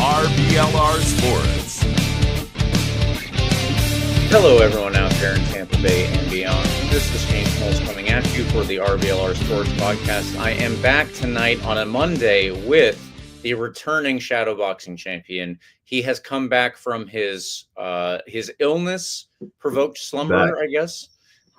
RBLR Sports. Hello, everyone out there in Tampa Bay and beyond. This is James Knowles coming at you for the RBLR Sports Podcast. I am back tonight on a Monday with the returning shadowboxing champion. He has come back from his illness-provoked slumber, I guess.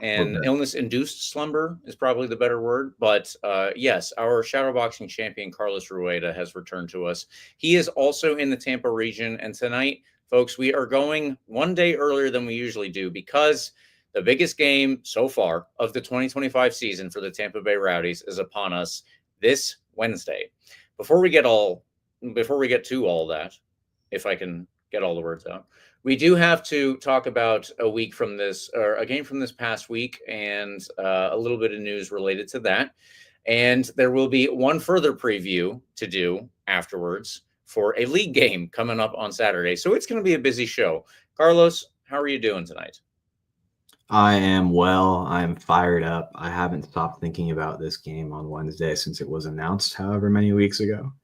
And illness-induced slumber is probably the better word. But yes, our shadowboxing champion, Carlos Rueda, has returned to us. He is also in the Tampa region. And tonight, folks, we are going one day earlier than we usually do because the biggest game so far of the 2025 season for the Tampa Bay Rowdies is upon us this Wednesday. Before we get to all that, if I can get all the words out, we do have to talk about a game from this past week and a little bit of news related to that. And there will be one further preview to do afterwards for a league game coming up on Saturday. So it's going to be a busy show. Carlos, how are you doing tonight? I am well. I'm fired up. I haven't stopped thinking about this game on Wednesday since it was announced however many weeks ago.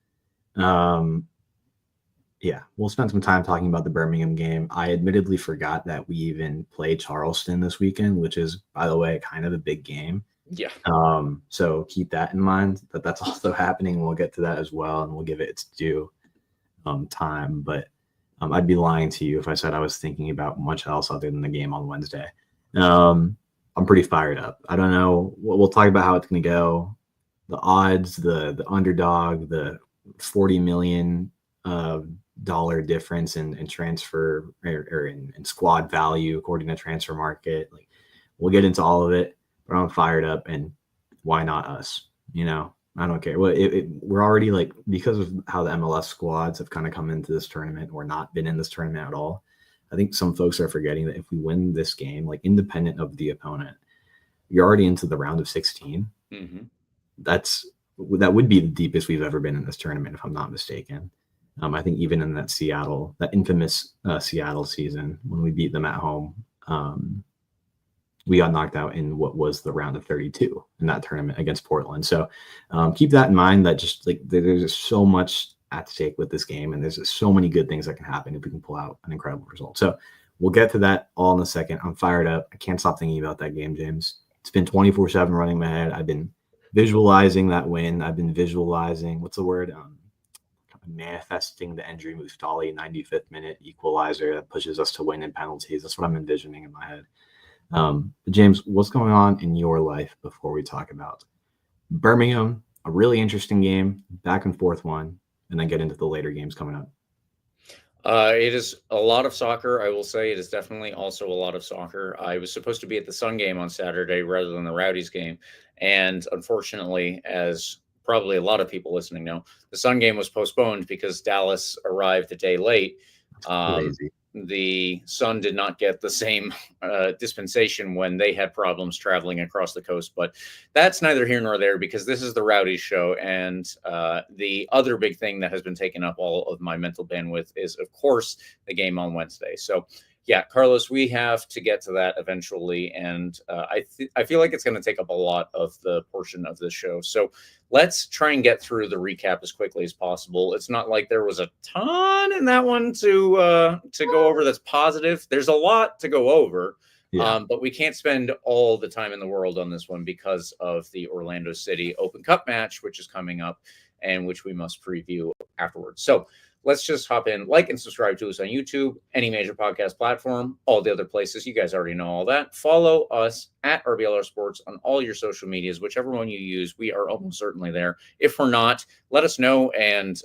Yeah, we'll spend some time talking about the Birmingham game. I admittedly forgot that we even play Charleston this weekend, which is, by the way, kind of a big game. Yeah. So keep that in mind, that that's also happening. We'll get to that as well, and we'll give it its due time. But I'd be lying to you if I said I was thinking about much else other than the game on Wednesday. I'm pretty fired up. I don't know. We'll talk about how it's going to go. The odds, the underdog, the $40 million dollar difference in transfer or in squad value according to Transfer Market. Like, we'll get into all of it, but I'm fired up, and why not us? You know, I don't care. Well, we're already, like, because of how the MLS squads have kind of come into this tournament or not been in this tournament at all. I think some folks are forgetting that if we win this game, like, independent of the opponent, you're already into the round of 16. Mm-hmm. That would be the deepest we've ever been in this tournament, if I'm not mistaken. I think even in that infamous Seattle season when we beat them at home, we got knocked out in what was the round of 32 in that tournament against Portland. So keep that in mind, that just, like, there's just so much at stake with this game, and there's just so many good things that can happen if we can pull out an incredible result. So we'll get to that all in a second. I'm fired up. I can't stop thinking about that game, James. It's been 24/7 running in my head. I've been visualizing that win. I've been visualizing, what's the word? Manifesting the Andrew Muftali 95th minute equalizer that pushes us to win in penalties. That's what I'm envisioning in my head. But James, what's going on in your life before we talk about Birmingham? A really interesting game, back and forth one, and then get into the later games coming up. It is a lot of soccer. I will say it is definitely also a lot of soccer. I was supposed to be at the Sun game on Saturday rather than the Rowdies game. And unfortunately, as probably a lot of people listening know, the Sun game was postponed because Dallas arrived a day late. The Sun did not get the same dispensation when they had problems traveling across the coast, but that's neither here nor there because this is the Rowdies show. And the other big thing that has been taking up all of my mental bandwidth is, of course, the game on Wednesday. So yeah, Carlos, we have to get to that eventually. And I feel like it's going to take up a lot of the portion of this show. So let's try and get through the recap as quickly as possible. It's not like there was a ton in that one to go over that's positive. There's a lot to go over, but we can't spend all the time in the world on this one because of the Orlando City Open Cup match, which is coming up and which we must preview afterwards. So let's just hop in, like and subscribe to us on YouTube, any major podcast platform, all the other places. You guys already know all that. Follow us at RBLR Sports on all your social medias, whichever one you use. We are almost certainly there. If we're not, let us know and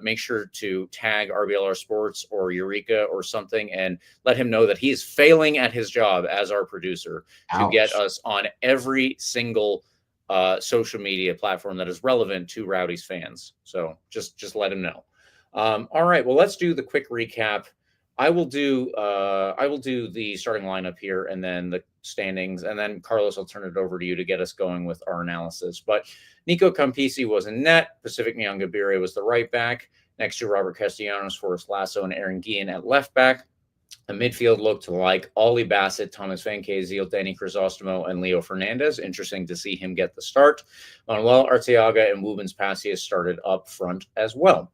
make sure to tag RBLR Sports or Eureka or something and let him know that he is failing at his job as our producer to get us on every single social media platform that is relevant to Rowdies fans. So just let him know. All right, well, let's do the quick recap. I will do the starting lineup here and then the standings, and then Carlos, I'll turn it over to you to get us going with our analysis. But Nico Campisi was in net. Pacific Nyangabire was the right back, next to Robert Castellanos, Forrest Lasso, and Aaron Guillen at left back. The midfield looked like Ollie Bassett, Thomas Van Kaziel, Danny Crisostomo, and Leo Fernandez. Interesting to see him get the start. Manuel Arteaga and Wubens Pacius started up front as well.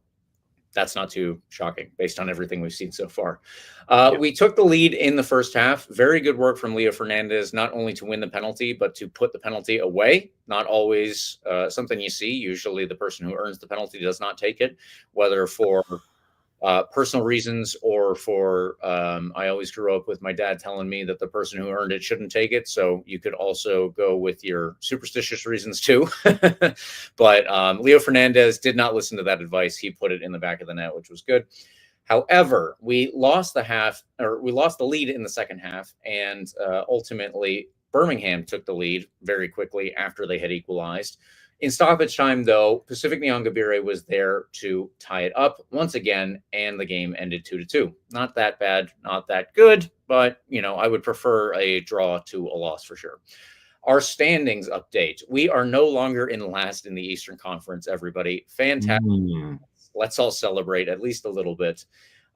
that's not too shocking based on everything we've seen so far. Yeah. We took the lead in the first half. Very good work from Leo Fernandez, not only to win the penalty, but to put the penalty away. Not always something you see. Usually the person who earns the penalty does not take it, whether for personal reasons or for I always grew up with my dad telling me that the person who earned it shouldn't take it. So you could also go with your superstitious reasons too. But Leo Fernandez did not listen to that advice. He put it in the back of the net, which was good. However, we lost the lead in the second half, and ultimately Birmingham took the lead very quickly after they had equalized. In stoppage time, though, Pacific Nyangabire was there to tie it up once again, and the game ended 2-2. Not that bad, not that good, but, I would prefer a draw to a loss for sure. Our standings update. We are no longer in last in the Eastern Conference, everybody. Fantastic. Let's all celebrate at least a little bit.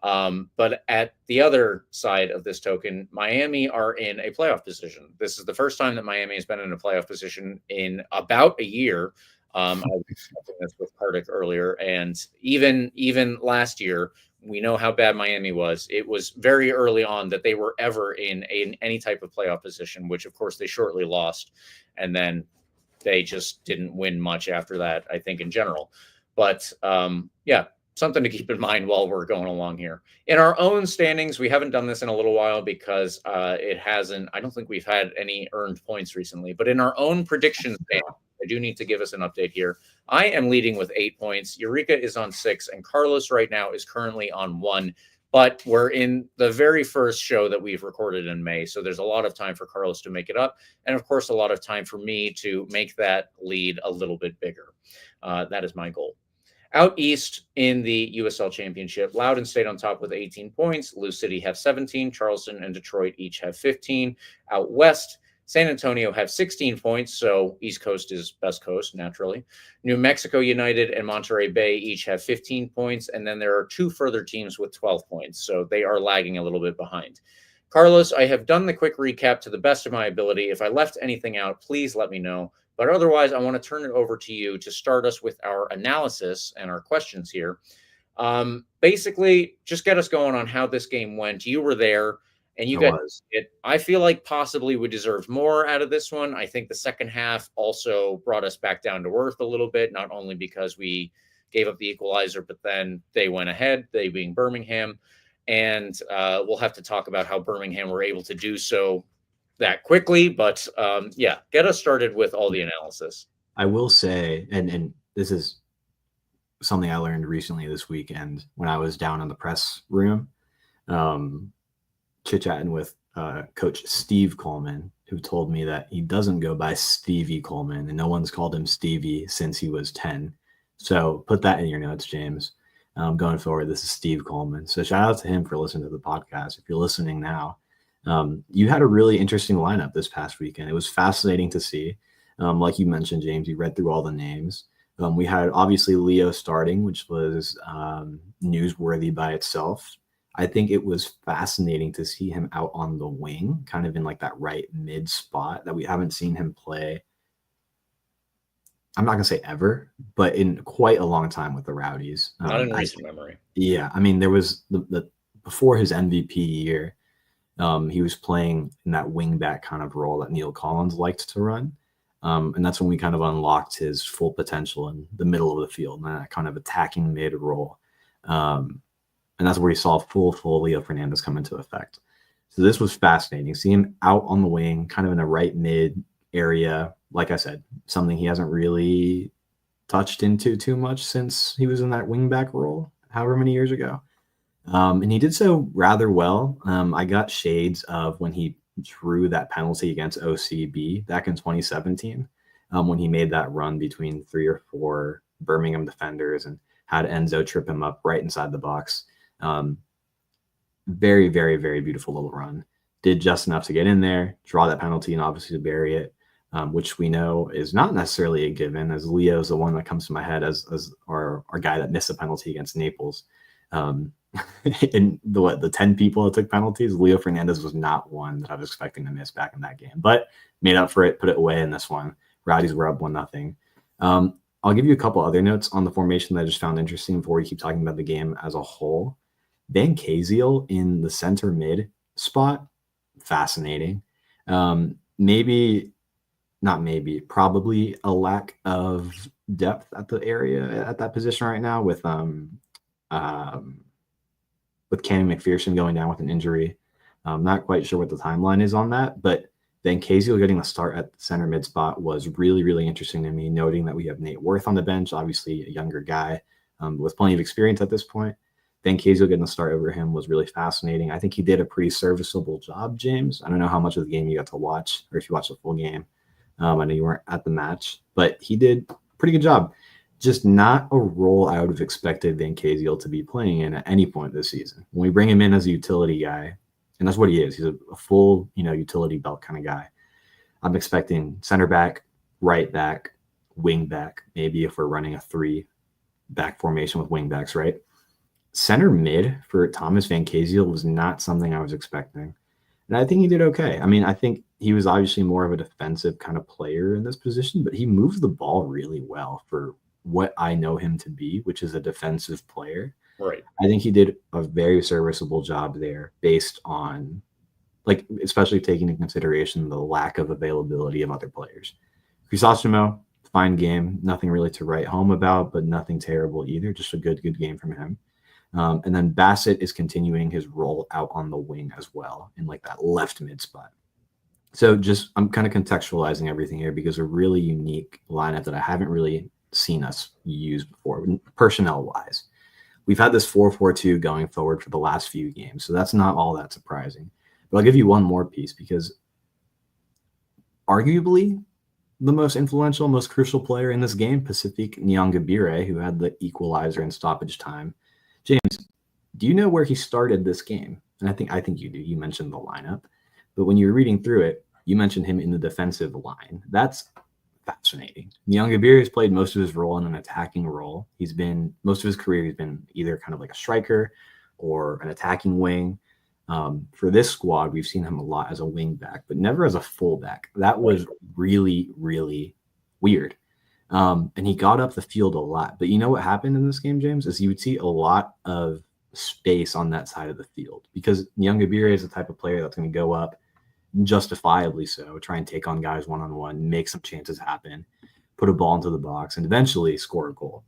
But at the other side of this token, Miami are in a playoff position. This is the first time that Miami has been in a playoff position in about a year. I was discussing this with Kartik earlier, and even last year, we know how bad Miami was. It was very early on that they were ever in any type of playoff position, which of course they shortly lost, and then they just didn't win much after that, I think, in general. But yeah, something to keep in mind while we're going along here. In our own standings, we haven't done this in a little while because I don't think we've had any earned points recently, but in our own predictions, I do need to give us an update here. I am leading with 8 points. Eureka is on 6, and Carlos right now is currently on 1, but we're in the very first show that we've recorded in May. So there's a lot of time for Carlos to make it up. And of course, a lot of time for me to make that lead a little bit bigger. That is my goal. Out east in the USL Championship, Loudoun stayed on top with 18 points. Lou City have 17. Charleston and Detroit each have 15. Out west, San Antonio have 16 points, so East Coast is best coast, naturally. New Mexico United and Monterey Bay each have 15 points, and then there are 2 further teams with 12 points, so they are lagging a little bit behind. Carlos, I have done the quick recap to the best of my ability. If I left anything out, please let me know. But otherwise, I want to turn it over to you to start us with our analysis and our questions here. Basically, just get us going on how this game went. You were there, and you got it. I feel like possibly we deserved more out of this one. I think the second half also brought us back down to earth a little bit, not only because we gave up the equalizer, but then they went ahead, they being Birmingham. And we'll have to talk about how Birmingham were able to do so that quickly, but yeah, get us started with all the analysis. I will say, and this is something I learned recently this weekend when I was down in the press room, chit-chatting with Coach Steve Coleman, who told me that he doesn't go by Stevie Coleman, and no one's called him Stevie since he was 10. So put that in your notes, James. Going forward, this is Steve Coleman. So shout out to him for listening to the podcast. If you're listening now, you had a really interesting lineup this past weekend. It was fascinating to see. Like you mentioned, James, you read through all the names. We had obviously Leo starting, which was newsworthy by itself. I think it was fascinating to see him out on the wing, kind of in like that right mid spot that we haven't seen him play. I'm not going to say ever, but in quite a long time with the Rowdies. Not in recent memory. Yeah. I mean, there was the before his MVP year, he was playing in that wing back kind of role that Neil Collins liked to run. And that's when we kind of unlocked his full potential in the middle of the field, and that kind of attacking mid role. And that's where he saw full Leo Fernandez come into effect. So this was fascinating. See him out on the wing, kind of in a right mid area. Like I said, something he hasn't really touched into too much since he was in that wing back role, however many years ago. And he did so rather well. I got shades of when he drew that penalty against OCB back in 2017, when he made that run between 3 or 4 Birmingham defenders and had Enzo trip him up right inside the box. Very, very, very beautiful little run. Did just enough to get in there, draw that penalty, and obviously to bury it, which we know is not necessarily a given, as Leo's the one that comes to my head as our guy that missed a penalty against Naples. In the 10 people that took penalties, Leo Fernandez was not one that I was expecting to miss back in that game, but made up for it, put it away in this one. Rowdies were up 1-0. I'll give you a couple other notes on the formation that I just found interesting before we keep talking about the game as a whole. Van Kaziel in the center mid spot, fascinating. Probably a lack of depth at the area at that position right now with Cammy McPherson going down with an injury. I'm not quite sure what the timeline is on that, but Van Kaziel getting the start at the center mid spot was really, really interesting to me, noting that we have Nate Worth on the bench, obviously a younger guy with plenty of experience at this point. Van Kaziel getting the start over him was really fascinating. I think he did a pretty serviceable job, James. I don't know how much of the game you got to watch or if you watched the full game. I know you weren't at the match, but he did a pretty good job. Just not a role I would have expected Van Kaziel to be playing in at any point this season. When we bring him in as a utility guy, and that's what he is. He's a full, utility belt kind of guy. I'm expecting center back, right back, wing back, maybe if we're running a 3-back formation with wing backs, right? Center mid for Thomas Van Kaziel was not something I was expecting. And I think he did okay. I mean, I think he was obviously more of a defensive kind of player in this position, but he moves the ball really well for what I know him to be, which is a defensive player. Right. I think he did a very serviceable job there based on, especially taking into consideration the lack of availability of other players. Crisostomo, fine game. Nothing really to write home about, but nothing terrible either. Just a good game from him. And then Bassett is continuing his role out on the wing as well in that left mid spot. So I'm kind of contextualizing everything here because a really unique lineup that I haven't really seen us use before, personnel wise. We've had this 4-4-2 going forward for the last few games, so that's not all that surprising. But I'll give you one more piece because arguably the most influential, most crucial player in this game, Pacific Nyangabire, who had the equalizer in stoppage time. James, do you know where he started this game? And I think you do. You mentioned the lineup. But when you were reading through it, you mentioned him in the defensive line. That's fascinating. Nyangabire has played most of his role in an attacking role. Most of his career, he's been either kind of like a striker or an attacking wing. For this squad, we've seen him a lot as a wing back, but never as a fullback. That was really, really weird. And he got up the field a lot. But you know what happened in this game, James, is you would see a lot of space on that side of the field because Nyangabire is the type of player that's going to go up, justifiably so, try and take on guys one-on-one, make some chances happen, put a ball into the box, and eventually score a goal.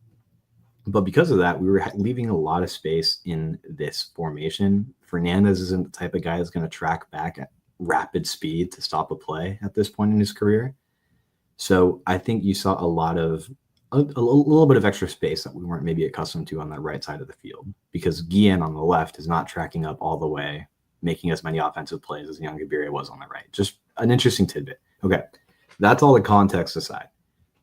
But because of that, we were leaving a lot of space in this formation. Fernandez isn't the type of guy that's going to track back at rapid speed to stop a play at this point in his career. So I think you saw a little bit of extra space that we weren't maybe accustomed to on that right side of the field because Guillen on the left is not tracking up all the way, making as many offensive plays as Nyangabire was on the right. Just an interesting tidbit. Okay, that's all the context aside.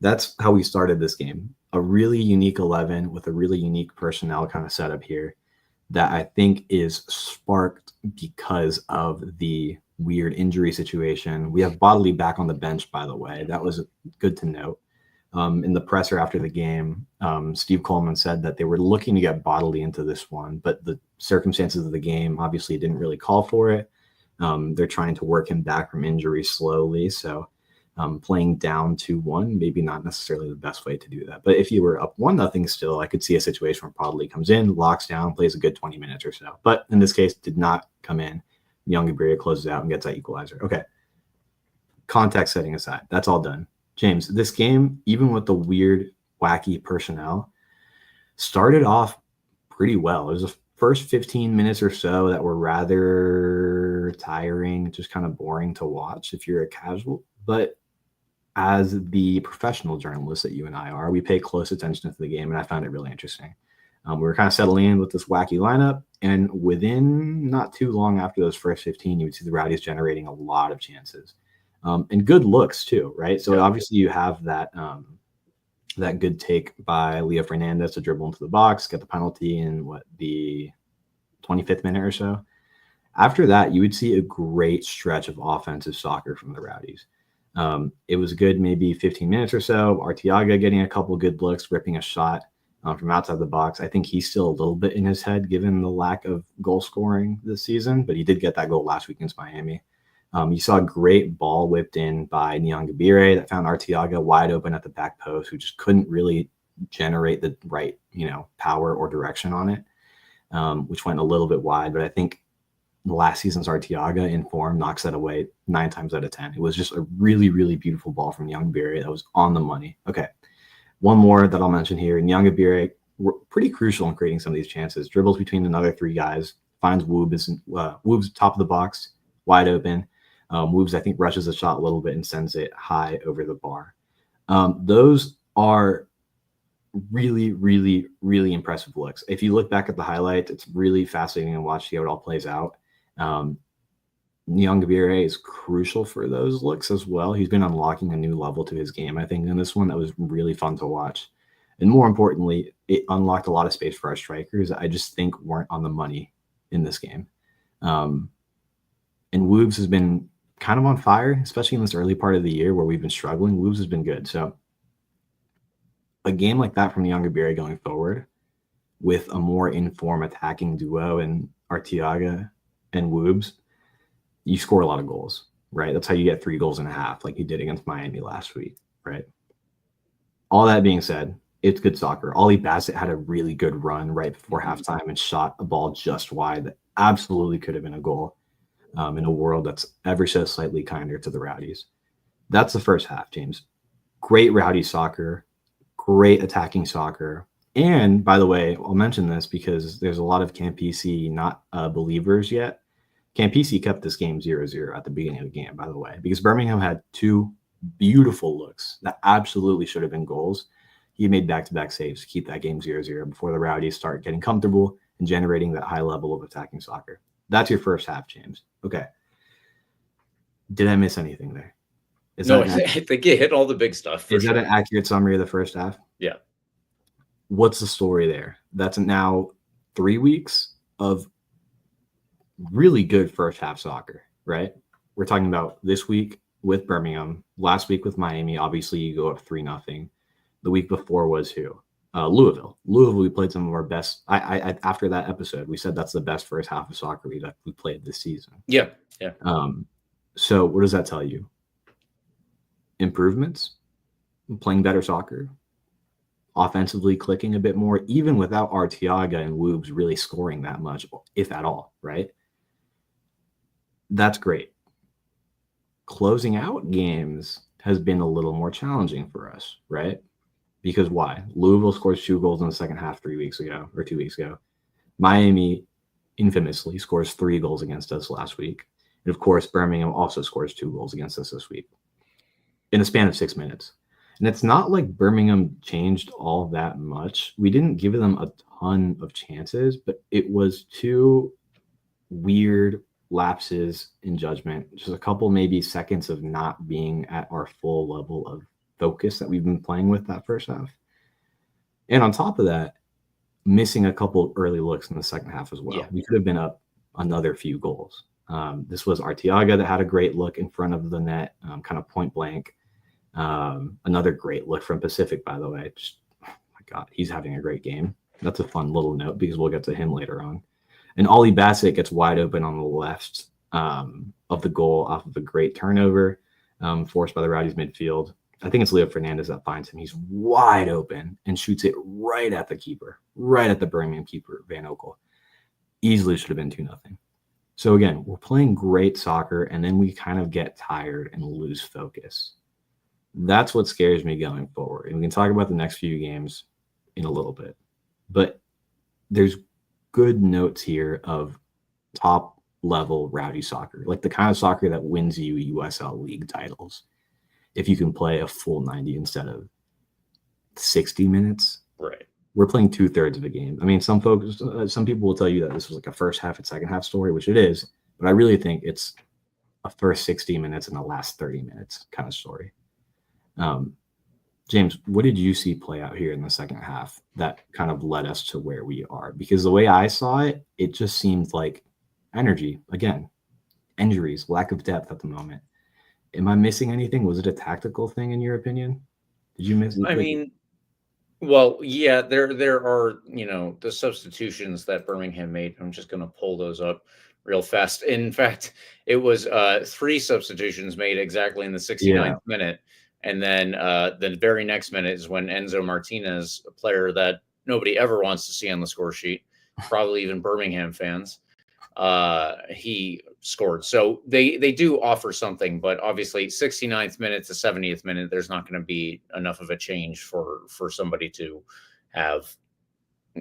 That's how we started this game. A really unique 11 with a really unique personnel kind of setup here that I think is sparked because of the weird injury situation. We have Bodley back on the bench, by the way. That was good to note. In the presser after the game, Steve Coleman said that they were looking to get Bodley into this one, but the circumstances of the game obviously didn't really call for it. They're trying to work him back from injury slowly. So playing down 2-1, maybe not necessarily the best way to do that. But if you were up 1-0 still, I could see a situation where Bodley comes in, locks down, plays a good 20 minutes or so. But in this case, did not come in. Nyangabire closes out and gets that equalizer. Okay. Context setting aside, that's all done. James, this game, even with the weird, wacky personnel, started off pretty well. It was the first 15 minutes or so that were rather tiring, just kind of boring to watch if you're a casual. But as the professional journalists that you and I are, we pay close attention to the game, and I found it really interesting. We were kind of settling in with this wacky lineup, and within not too long after those first 15, you would see the Rowdies generating a lot of chances. And good looks too, right? So obviously you have that that good take by Leo Fernandez to dribble into the box, get the penalty in the 25th minute or so. After that, you would see a great stretch of offensive soccer from the Rowdies. It was good, maybe 15 minutes or so. Arteaga getting a couple good looks, ripping a shot from outside the box. I think he's still a little bit in his head given the lack of goal scoring this season, but he did get that goal last week against Miami. You saw a great ball whipped in by Nyangabire that found Arteaga wide open at the back post, who just couldn't really generate the right, power or direction on it, which went a little bit wide. But I think last season's Arteaga in form knocks that away 9 times out of 10. It was just a really, really beautiful ball from Nyangabire that was on the money. Okay, one more that I'll mention here. Nyangabire were pretty crucial in creating some of these chances. Dribbles between another 3 guys, finds Woobs top of the box, wide open. Woobs, I think, rushes the shot a little bit and sends it high over the bar. Those are really, really, really impressive looks. If you look back at the highlights, it's really fascinating to watch how it all plays out. Nyangabire is crucial for those looks as well. He's been unlocking a new level to his game, I think, in this one that was really fun to watch. And more importantly, it unlocked a lot of space for our strikers that I just think weren't on the money in this game. And Woobs has been kind of on fire, especially in this early part of the year where we've been struggling. Woobs has been good. So a game like that from Nyangabire going forward with a more in-form attacking duo in Arteaga and Woobs, you score a lot of goals, right? That's how you get 3 goals and a half like you did against Miami last week, right? All that being said, it's good soccer. Ollie Bassett had a really good run right before halftime and shot a ball just wide that absolutely could have been a goal in a world that's ever so slightly kinder to the Rowdies. That's the first half, James. Great Rowdy soccer, great attacking soccer. And by the way, I'll mention this because there's a lot of Campisi not believers yet. Campisi kept this game 0-0 at the beginning of the game, by the way, because Birmingham had 2 beautiful looks that absolutely should have been goals. He made back-to-back saves to keep that game 0-0 before the Rowdies start getting comfortable and generating that high level of attacking soccer. That's your first half, James. Okay. Did I miss anything there? No, I think you hit all the big stuff. Is that an accurate summary of the first half? Yeah. What's the story there? That's now 3 weeks of really good first half soccer, right? We're talking about this week with Birmingham, last week with Miami. Obviously, you go up 3-0. The week before was who? Louisville. We played some of our best. I after that episode, we said that's the best first half of soccer we played this season. Yeah. So what does that tell you? Improvements, playing better soccer, offensively clicking a bit more, even without Arteaga and Woobs really scoring that much, if at all, right? That's great. Closing out games has been a little more challenging for us, right? Because why? Louisville scores 2 goals in the second half 2 weeks ago. Miami infamously scores 3 goals against us last week. And of course, Birmingham also scores 2 goals against us this week in a span of 6 minutes. And it's not like Birmingham changed all that much. We didn't give them a ton of chances, but it was 2 weird lapses in judgment, just a couple maybe seconds of not being at our full level of focus that we've been playing with that first half. And on top of that, missing a couple early looks in the second half as well. Yeah. We could have been up another few goals. This was Arteaga that had a great look in front of the net, kind of point blank. Another great look from Pacific, by the way. Just, oh my God, he's having a great game. That's a fun little note because we'll get to him later on. And Ollie Bassett gets wide open on the left of the goal off of a great turnover forced by the Rowdies midfield. I think it's Leo Fernandez that finds him. He's wide open and shoots it right at the keeper, right at the Birmingham keeper, Van Okel. Easily should have been 2-0. So again, we're playing great soccer, and then we kind of get tired and lose focus. That's what scares me going forward. And we can talk about the next few games in a little bit. But there's good notes here of top-level Rowdy soccer, like the kind of soccer that wins you USL League titles. If you can play a full 90 instead of 60 minutes. Right. We're playing 2/3 of a game. I mean, some people will tell you that this was like a first half and second half story, which it is, but I really think it's a first 60 minutes and the last 30 minutes kind of story. James, what did you see play out here in the second half that kind of led us to where we are? Because the way I saw it, it just seemed like energy, again, injuries, lack of depth at the moment. Am I missing anything? Was it a tactical thing in your opinion? Did you miss? I mean, Well, yeah, there are, the substitutions that Birmingham made. I'm just going to pull those up real fast. In fact, it was three substitutions made exactly in the Yeah. 69th minute. And then the very next minute is when Enzo Martinez, a player that nobody ever wants to see on the score sheet, probably even Birmingham fans, he scored. So they do offer something, but obviously 69th minute to 70th minute, there's not going to be enough of a change for somebody to have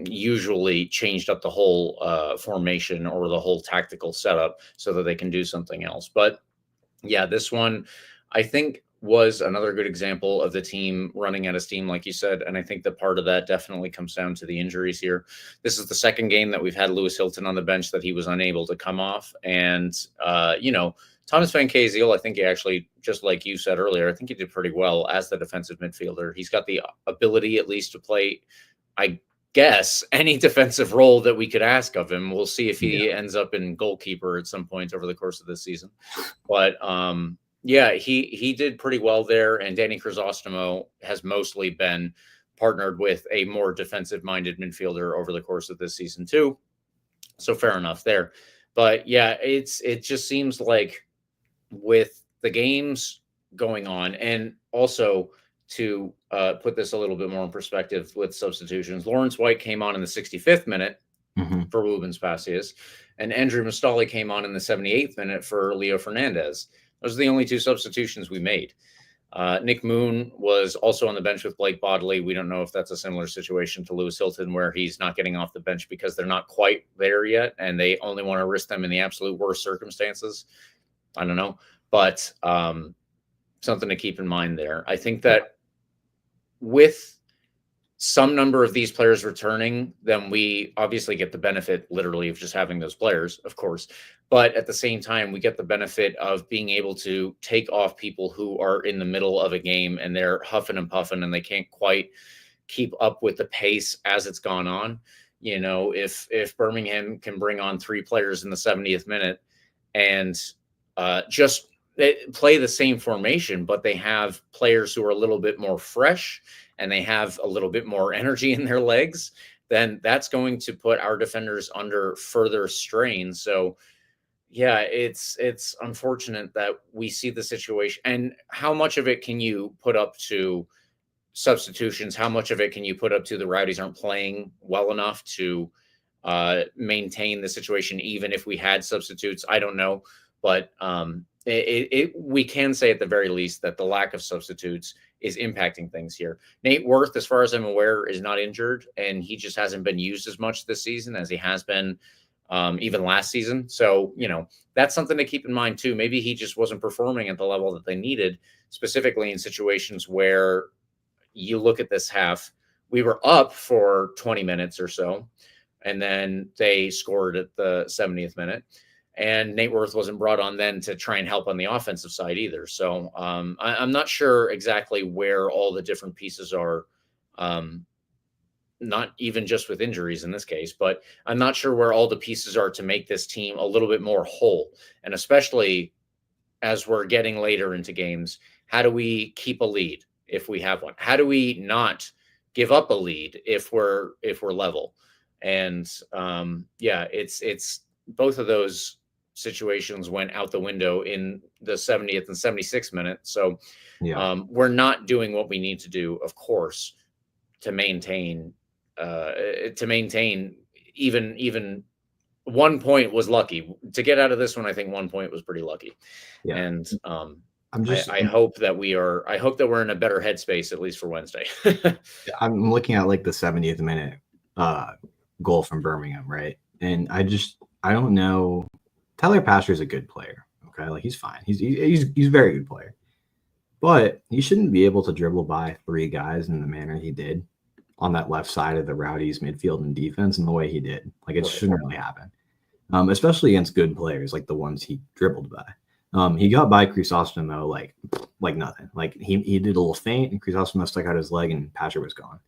usually changed up the whole formation or the whole tactical setup so that they can do something else. But yeah, this one I think was another good example of the team running out of steam, like you said. And I think that part of that definitely comes down to the injuries here. This is the second game that we've had Lewis Hilton on the bench that he was unable to come off. And, Thomas Van Kaziel, I think he actually, just like you said earlier, I think he did pretty well as the defensive midfielder. He's got the ability at least to play, I guess, any defensive role that we could ask of him. We'll see if he ends up in goalkeeper at some point over the course of this season. But, yeah, he did pretty well there, and Danny Crisostomo has mostly been partnered with a more defensive-minded midfielder over the course of this season too. So fair enough there. But yeah, it just seems like with the games going on, and also to put this a little bit more in perspective with substitutions, Lawrence White came on in the 65th minute for Rubens Pacius, and Andrew Mustali came on in the 78th minute for Leo Fernandez. Those are the only two substitutions we made. Nick Moon was also on the bench with Blake Bodley. We don't know if that's a similar situation to Lewis Hilton, where he's not getting off the bench because they're not quite there yet, and they only want to risk them in the absolute worst circumstances. I don't know, but something to keep in mind there. I think that with some number of these players returning, then we obviously get the benefit literally of just having those players, of course. But at the same time, we get the benefit of being able to take off people who are in the middle of a game and they're huffing and puffing and they can't quite keep up with the pace as it's gone on. If Birmingham can bring on three players in the 70th minute and just play the same formation, but they have players who are a little bit more fresh and they have a little bit more energy in their legs, then that's going to put our defenders under further strain. So yeah, it's unfortunate that we see the situation. And how much of it can you put up to substitutions? How much of it can you put up to the Rowdies aren't playing well enough to maintain the situation, even if we had substitutes? I don't know. But we can say at the very least that the lack of substitutes is impacting things here. Nate Worth, as far as I'm aware, is not injured, and he just hasn't been used as much this season as he has been even last season. So, that's something to keep in mind too. Maybe he just wasn't performing at the level that they needed, specifically in situations where you look at this half, we were up for 20 minutes or so, and then they scored at the 70th minute. And Nate Worth wasn't brought on then to try and help on the offensive side either. So I'm not sure exactly where all the different pieces are, not even just with injuries in this case, but I'm not sure where all the pieces are to make this team a little bit more whole. And especially as we're getting later into games, how do we keep a lead if we have one? How do we not give up a lead if we're level? And it's both of those situations went out the window in the 70th and 76th minute. So we're not doing what we need to do, of course, to maintain even 1 point was lucky to get out of this one. I think 1 point was pretty lucky. Yeah. And I hope that we're in a better headspace, at least for Wednesday. I'm looking at like the 70th minute goal from Birmingham, right? And I don't know. Tyler Pastor is a good player. Okay, like he's fine. He's a very good player, but he shouldn't be able to dribble by three guys in the manner he did on that left side of the Rowdies midfield and defense in the way he did. Like it shouldn't really happen, especially against good players like the ones he dribbled by. He got by Crisostomo like nothing. Like he did a little feint and Crisostomo stuck out his leg and Pastor was gone.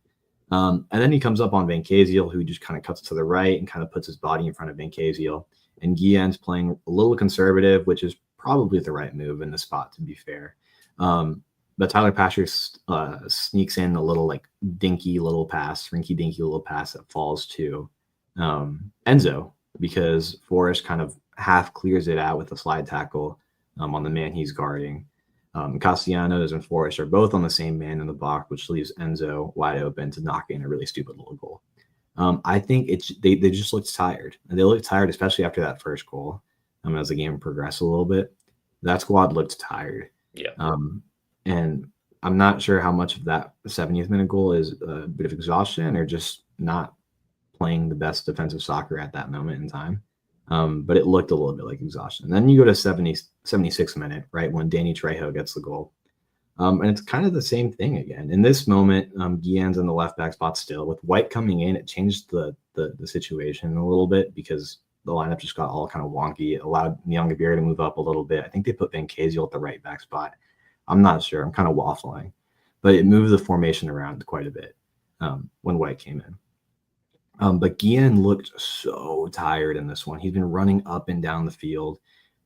And then he comes up on Van Kaziel, who just kind of cuts to the right and kind of puts his body in front of Van Kaziel. And Guillen's playing a little conservative, which is probably the right move in the spot, to be fair. But Tyler Pasher sneaks in a little like rinky dinky little pass that falls to Enzo, because Forrest kind of half clears it out with a slide tackle on the man he's guarding. Castellanos and Forrest are both on the same man in the box, which leaves Enzo wide open to knock in a really stupid little goal. I think they just looked tired. And they looked tired, especially after that first goal. As the game progressed a little bit, that squad looked tired. Yeah. And I'm not sure how much of that 70th minute goal is a bit of exhaustion or just not playing the best defensive soccer at that moment in time. But it looked a little bit like exhaustion. Then you go to 76 minute, right, when Danny Trejo gets the goal. And it's kind of the same thing again. In this moment, Guillen's in the left back spot still. With White coming in, it changed the situation a little bit because the lineup just got all kind of wonky. It allowed Nyangabire to move up a little bit. I think they put Van Kaziel at the right back spot. I'm not sure. I'm kind of waffling. But it moved the formation around quite a bit when White came in. But Guillen looked so tired in this one. He's been running up and down the field.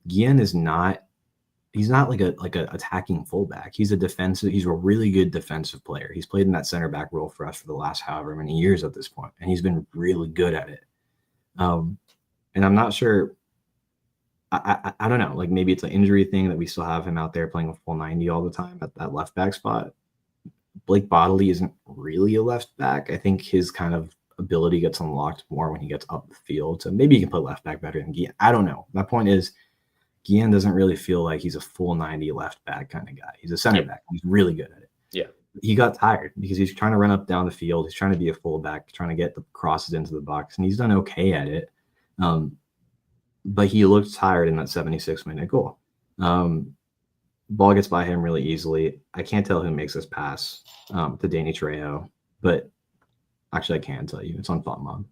Guillen is not – he's not like a attacking fullback. He's a really good defensive player. He's played in that center back role for us for the last however many years at this point, and he's been really good at it. And I'm not sure – I don't know. Like maybe it's an injury thing that we still have him out there playing a full 90 all the time at that left back spot. Blake Bodley isn't really a left back. I think his kind of ability gets unlocked more when he gets up the field. So maybe he can play left back better than Guillen. I don't know. My point is Guillen doesn't really feel like he's a full 90 left back kind of guy. He's a center back. He's really good at it. Yeah. He got tired because he's trying to run up down the field. He's trying to be a fullback, trying to get the crosses into the box, and he's done okay at it. But he looked tired in that 76-minute goal. Ball gets by him really easily. I can't tell who makes this pass to Danny Trejo, but actually I can tell you. It's on FotMob.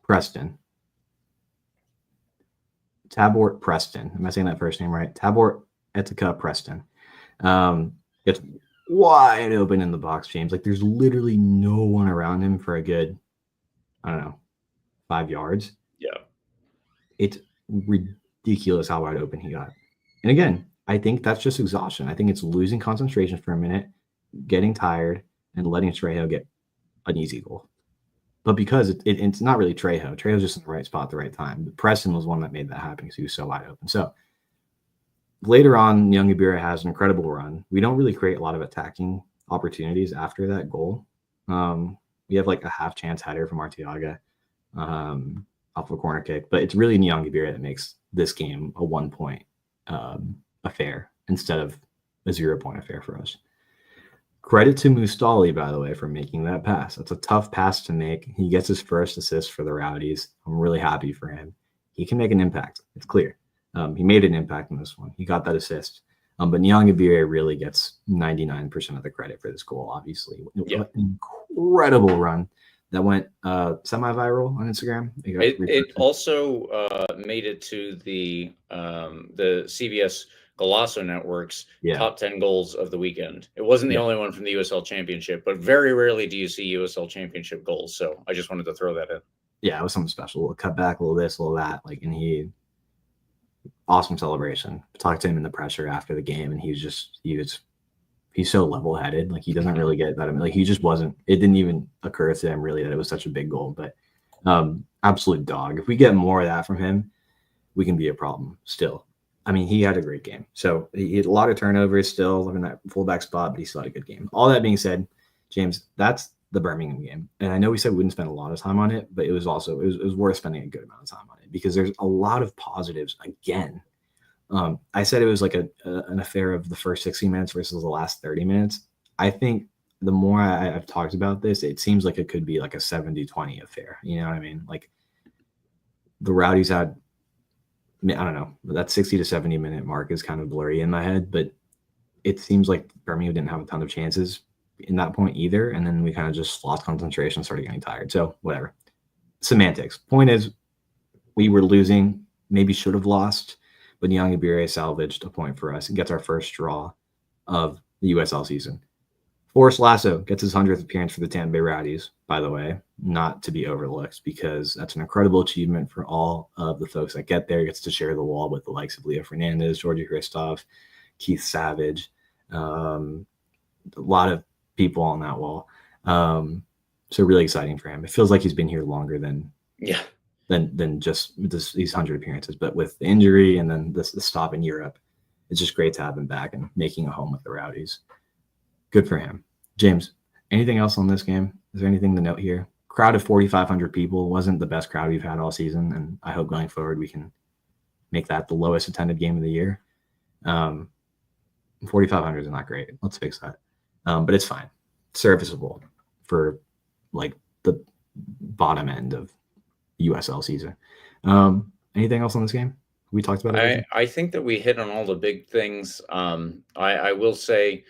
Preston. Tabor Preston. Am I saying that first name right? Tabor Etika Preston. It's wide open in the box, James. Like there's literally no one around him for a good, 5 yards. Yeah. It's ridiculous how wide open he got. And again, I think that's just exhaustion. I think it's losing concentration for a minute, getting tired, and letting Trejo get an easy goal. But because it's not really Trejo. Trejo's just in the right spot at the right time. But Preston was one that made that happen because he was so wide open. So later on, Nyangabire has an incredible run. We don't really create a lot of attacking opportunities after that goal. We have like a half chance header from Arteaga. Off a corner kick, but it's really Nyangabire that makes this game a 1 point affair instead of a 0 point affair for us. Credit to Mustali, by the way, for making that pass. That's a tough pass to make. He gets his first assist for the Rowdies. I'm really happy for him. He can make an impact. It's clear. He made an impact in this one. He got that assist. But Nyangabire really gets 99% of the credit for this goal, obviously. Yeah. Incredible run. That went semi-viral on Instagram. It also made it to the CBS Golasso Network's top 10 goals of the weekend. It wasn't the only one from the USL Championship, but very rarely do you see USL Championship goals. So I just wanted to throw that in. Yeah, it was something special. A little cut back, a little this, a little that. And awesome celebration. Talked to him in the pressure after the game, and he's so level-headed. Like he doesn't really get that. Like he just wasn't. It didn't even occur to him really that it was such a big goal. But absolute dog. If we get more of that from him, we can be a problem still. He had a great game. So he had a lot of turnovers still in that fullback spot, but he still had a good game. All that being said, James, that's the Birmingham game. And I know we said we wouldn't spend a lot of time on it, but it was worth spending a good amount of time on it because there's a lot of positives again. I said it was like an affair of the first 60 minutes versus the last 30 minutes. I think the more I've talked about this, it seems like it could be like a 70-20 affair. You know what I mean? Like the Rowdies had, I don't know, that 60 to 70 minute mark is kind of blurry in my head, but it seems like Birmingham didn't have a ton of chances in that point either. And then we kind of just lost concentration, started getting tired. So whatever. Semantics. Point is, we were losing, maybe should have lost, but Nyangabire salvaged a point for us and gets our first draw of the USL season. Forrest Lasso gets his 100th appearance for the Tampa Bay Rowdies, by the way, not to be overlooked because that's an incredible achievement for all of the folks that get there. He gets to share the wall with the likes of Leo Fernandez, Georgie Christoph, Keith Savage, a lot of people on that wall. So really exciting for him. It feels like he's been here longer than just these 100 appearances, but with the injury and then the stop in Europe, it's just great to have him back and making a home with the Rowdies. Good for him. James, anything else on this game? Is there anything to note here? Crowd of 4,500 people wasn't the best crowd we've had all season, and I hope going forward we can make that the lowest attended game of the year. 4,500 is not great. Let's fix that. But it's fine. Serviceable for like the bottom end of USL season. Anything else on this game? We talked about it. I think that we hit on all the big things. I will say,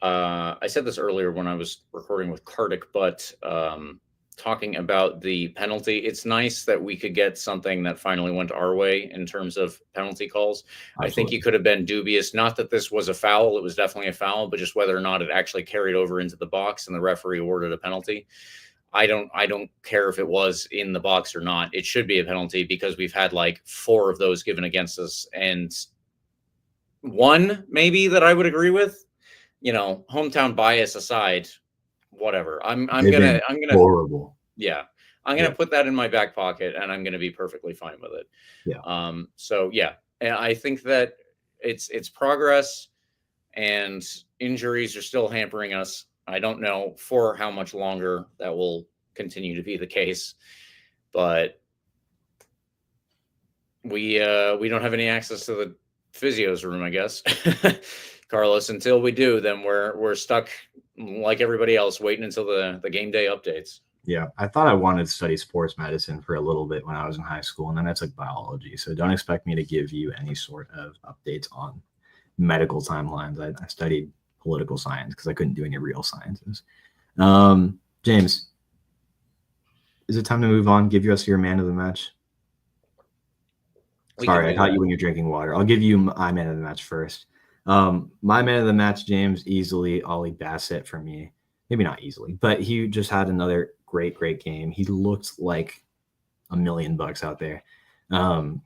I said this earlier when I was recording with Kartik, but talking about the penalty, it's nice that we could get something that finally went our way in terms of penalty calls. Absolutely. I think you could have been dubious. Not that this was a foul, it was definitely a foul, but just whether or not it actually carried over into the box and the referee awarded a penalty. I don't care if it was in the box or not. It should be a penalty because we've had like 4 of those given against us, and one maybe that I would agree with. Hometown bias aside, whatever. I'm gonna horrible. Yeah, I'm gonna put that in my back pocket, and I'm gonna be perfectly fine with it. Yeah. So yeah, and I think that it's progress, and injuries are still hampering us. I don't know for how much longer that will continue to be the case, but we don't have any access to the physio's room, I guess. Carlos, until we do, then we're stuck like everybody else, waiting until the game day updates. Yeah, I thought I wanted to study sports medicine for a little bit when I was in high school, and then I took biology. So don't expect me to give you any sort of updates on medical timelines. I studied political science because I couldn't do any real sciences. James, is it time to move on? Give us your man of the match. Sorry, I caught you when you're drinking water. I'll give you my man of the match first. My man of the match, James, easily Ollie Bassett for me. Maybe not easily, but he just had another great game. He looked like $1 million out there.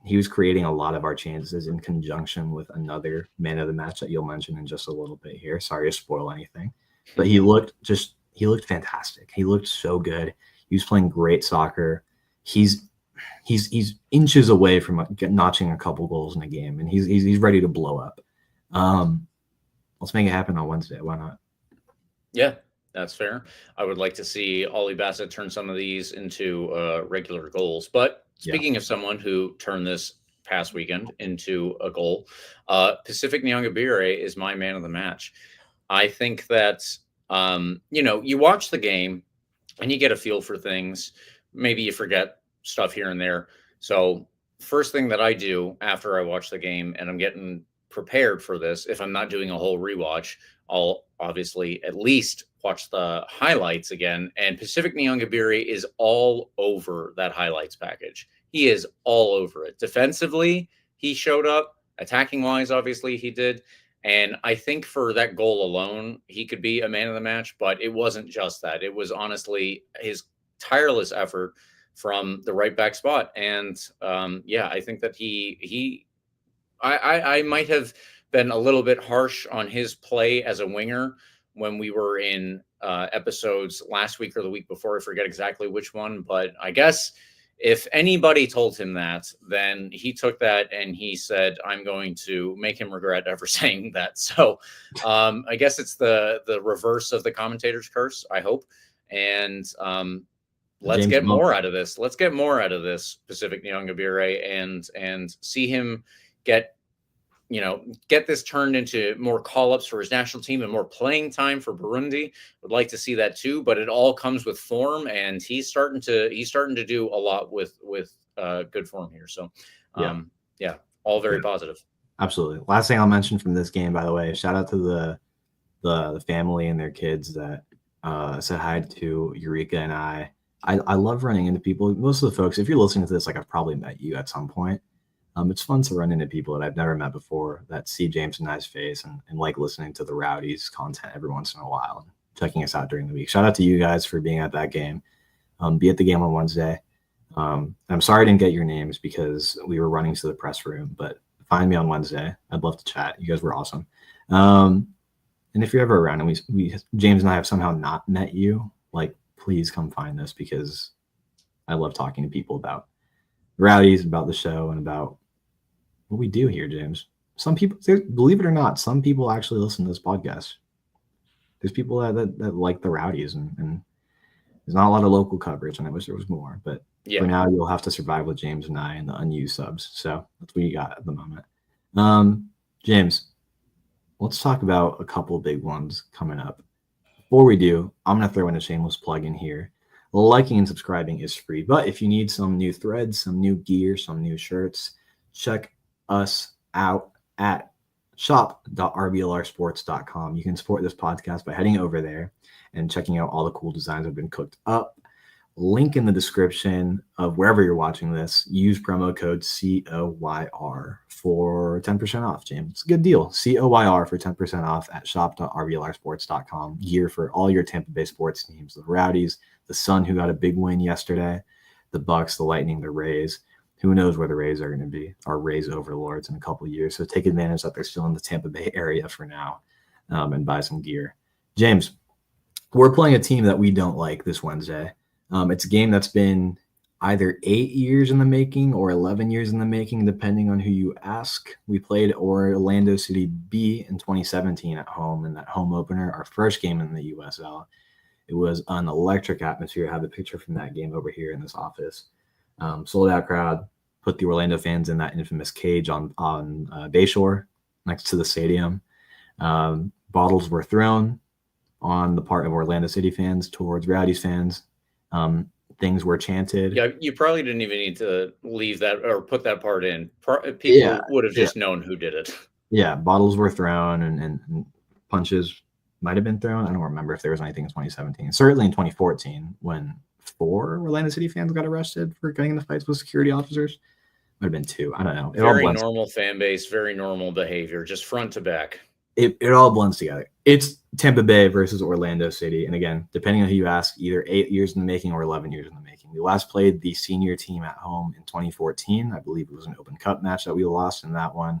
He was creating a lot of our chances in conjunction with another man of the match that you'll mention in just a little bit here. Sorry to spoil anything, but he looked fantastic. He looked so good. He was playing great soccer. He's inches away from notching a couple goals in a game, and he's ready to blow up. Let's make it happen on Wednesday. Why not? Yeah, that's fair. I would like to see Ollie Bassett turn some of these into regular goals. But speaking of someone who turned this past weekend into a goal, Pacific Nyangabire is my man of the match. I think that, you watch the game and you get a feel for things. Maybe you forget stuff here and there. So first thing that I do after I watch the game, and I'm getting prepared for this, if I'm not doing a whole rewatch, I'll obviously at least watch the highlights again. And Pacific Nyangabire is all over that highlights package. He is all over it. Defensively, he showed up. Attacking wise, obviously he did. And I think for that goal alone, he could be a man of the match, but it wasn't just that. It was honestly his tireless effort from the right back spot. And I think that I might have been a little bit harsh on his play as a winger when we were in episodes last week or the week before. I forget exactly which one, but I guess if anybody told him that, then he took that and he said, I'm going to make him regret ever saying that. So I guess it's the reverse of the commentator's curse, I hope. And let's get more out of this. Let's get more out of this Pacific Nyangabire and see him get this turned into more call-ups for his national team and more playing time for Burundi. Would like to see that too, but it all comes with form, and he's starting to do a lot with good form here. So, all very positive. Absolutely. Last thing I'll mention from this game, by the way, shout out to the family and their kids that said hi to Eureka and I. I love running into people. Most of the folks, if you're listening to this, like I've probably met you at some point. It's fun to run into people that I've never met before that see James and I's face and like listening to the Rowdies content every once in a while and checking us out during the week. Shout out to you guys for being at that game. Be at the game on Wednesday. I'm sorry I didn't get your names because we were running to the press room, but find me on Wednesday. I'd love to chat. You guys were awesome. And if you're ever around and we James and I have somehow not met you, like, please come find us, because I love talking to people about Rowdies, about the show, and about what we do here, James. Some people, believe it or not, some people actually listen to this podcast. There's people that like the Rowdies, and there's not a lot of local coverage, and I wish there was more. But for now, you'll have to survive with James and I and the unused subs. So that's what you got at the moment. James, let's talk about a couple of big ones coming up. Before we do, I'm going to throw in a shameless plug in here. Liking and subscribing is free, but if you need some new threads, some new gear, some new shirts, check us out at shop.rblrsports.com. You can support this podcast by heading over there and checking out all the cool designs that have been cooked up. Link in the description of wherever you're watching this. Use promo code COYR for 10% off, James. It's a good deal. COYR for 10% off at shop.rblrsports.com. Gear for all your Tampa Bay sports teams. The Rowdies, the Sun, who got a big win yesterday, the Bucks, the Lightning, the Rays. Who knows where the Rays are going to be, our Rays overlords, in a couple of years. So take advantage that they're still in the Tampa Bay area for now, and buy some gear. James, we're playing a team that we don't like this Wednesday. It's a game that's been either 8 years in the making or 11 years in the making, depending on who you ask. We played Orlando City B in 2017 at home in that home opener, our first game in the USL. It was an electric atmosphere. I have a picture from that game over here in this office. Sold out crowd, put the Orlando fans in that infamous cage on Bayshore next to the stadium. Bottles were thrown on the part of Orlando City fans towards Rowdies fans. Things were chanted. Yeah, you probably didn't even need to leave that or put that part in. People would have just known who did it. Yeah, bottles were thrown and punches might have been thrown. I don't remember if there was anything in 2017. Certainly in 2014, when 4 Orlando City fans got arrested for getting into fights with security officers. Might have been 2. I don't know. Very normal fan base, very normal behavior, just front to back. It all blends together. It's Tampa Bay versus Orlando City. And again, depending on who you ask, either 8 years in the making or 11 years in the making. We last played the senior team at home in 2014. I believe it was an Open Cup match that we lost in that one.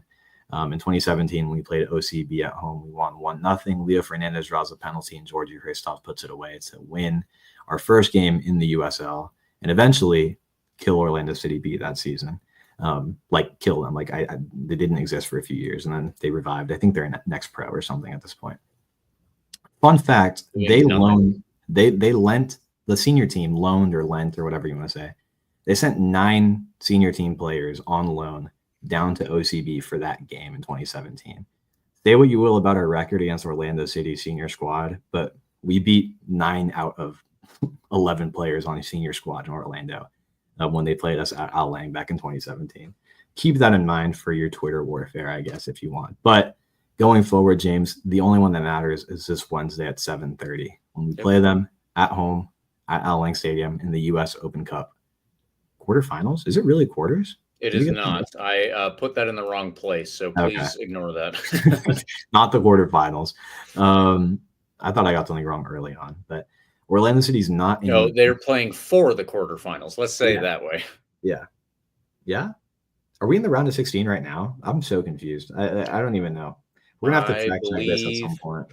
In 2017, when we played OCB at home, we won 1-0. Leo Fernandez draws a penalty, and Georgi Hristov puts it away to win our first game in the USL, and eventually kill Orlando City B that season. Kill them. They didn't exist for a few years, and then they revived. I think they're in Next Pro or something at this point. Fun fact: they lent the senior team loaned or lent or whatever you want to say. They sent 9 senior team players on loan down to OCB for that game in 2017. Say what you will about our record against Orlando City senior squad, but we beat 9 out of 11 players on a senior squad in Orlando when they played us at Al Lang back in 2017. Keep that in mind for your Twitter warfare, I guess, if you want. But going forward, James, the only one that matters is this Wednesday at 7:30 when we play them at home at Al Lang Stadium in the U.S. Open Cup. Quarterfinals? Is it really quarters? It is not. I put that in the wrong place, so please ignore that. Not the quarterfinals. I thought I got something wrong early on, but Orlando City's not in. No, they're playing for the quarterfinals. Let's say it that way. Yeah. Yeah? Are we in the round of 16 right now? I'm so confused. I don't even know. We're going to have to fact check this at some point.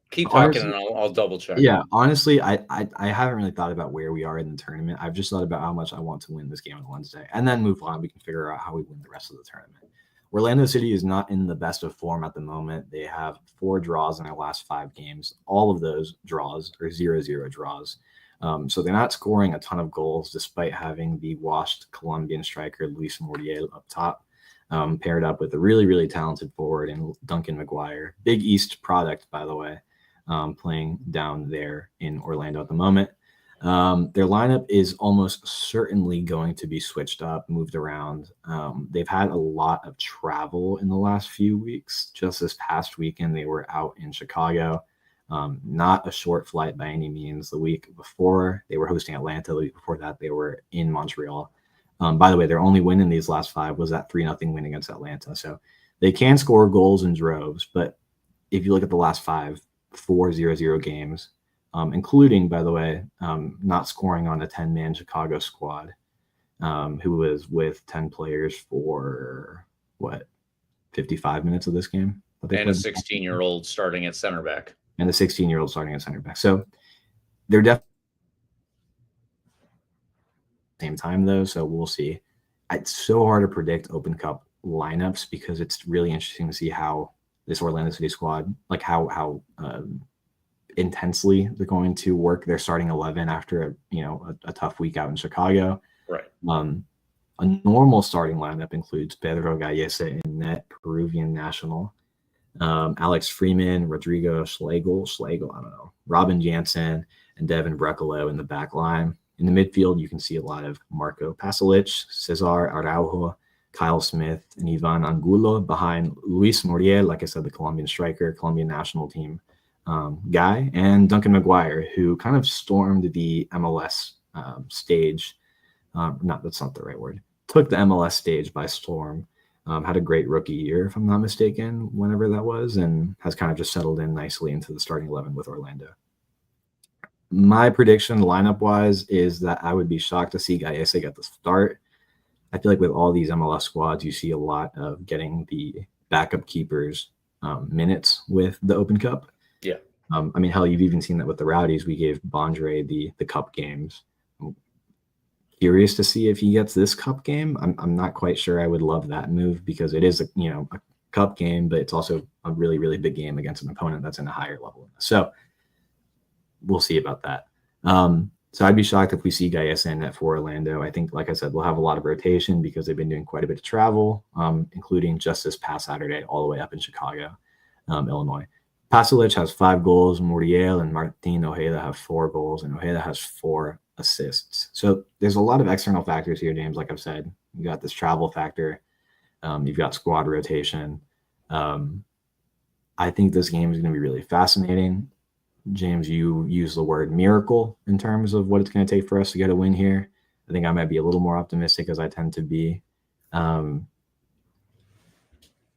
Keep talking, and I'll double check. Yeah, honestly, I haven't really thought about where we are in the tournament. I've just thought about how much I want to win this game on Wednesday, and then move on. We can figure out how we win the rest of the tournament. Orlando City is not in the best of form at the moment. They have 4 draws in their last 5 games. All of those draws are 0-0 draws. So they're not scoring a ton of goals, despite having the washed Colombian striker Luis Mortier up top, paired up with a really, really talented forward in Duncan McGuire. Big East product, by the way. Playing down there in Orlando at the moment. Their lineup is almost certainly going to be switched up, moved around. They've had a lot of travel in the last few weeks. Just this past weekend, they were out in Chicago. Not a short flight by any means. The week before, they were hosting Atlanta. The week before that, they were in Montreal. By the way, their only win in these last 5 was that 3-0 win against Atlanta. So they can score goals in droves, but if you look at the last 5, 4 0-0 games, including, by the way, not scoring on a 10-man Chicago squad, who was with 10 players for what, 55 minutes of this game that they And a played, 16-year-old starting at center back. and the 16-year-old starting at center back. So they're definitely at the same time though. So we'll see. It's so hard to predict Open Cup lineups because it's really interesting to see how this Orlando City squad, like how intensely they're going to work their starting 11 after a tough week out in Chicago. Right. A normal starting lineup includes Pedro Gallese in net, Peruvian national, Alex Freeman, Rodrigo Schlegel, I don't know, Robin Jansen, and Devin Brecalo in the back line. In the midfield, you can see a lot of Marco Pasalic, Cesar Araujo, Kyle Smith, and Ivan Angulo behind Luis Muriel, like I said, the Colombian striker, Colombian national team guy, and Duncan McGuire, who kind of stormed the MLS stage. That's not the right word. Took the MLS stage by storm. Had a great rookie year, if I'm not mistaken, whenever that was, and has kind of just settled in nicely into the starting 11 with Orlando. My prediction, lineup-wise, is that I would be shocked to see Gallese get the start. I feel like with all these MLS squads, you see a lot of getting the backup keepers minutes with the Open Cup. Yeah. I mean, hell, you've even seen that with the Rowdies. We gave Bondre the cup games. I'm curious to see if he gets this cup game. I'm not quite sure I would love that move because it is a cup game, but it's also a really, really big game against an opponent that's in a higher level. So we'll see about that. So I'd be shocked if we see Gallese in net for Orlando. I think, like I said, we'll have a lot of rotation because they've been doing quite a bit of travel, including just this past Saturday all the way up in Chicago, Illinois. Pasalic has 5 goals. Muriel and Martin Ojeda have 4 goals, and Ojeda has 4 assists. So there's a lot of external factors here, James. Like I've said, you got this travel factor. You've got squad rotation. I think this game is going to be really fascinating. James, you use the word miracle in terms of what it's going to take for us to get a win here. I think I might be a little more optimistic as I tend to be.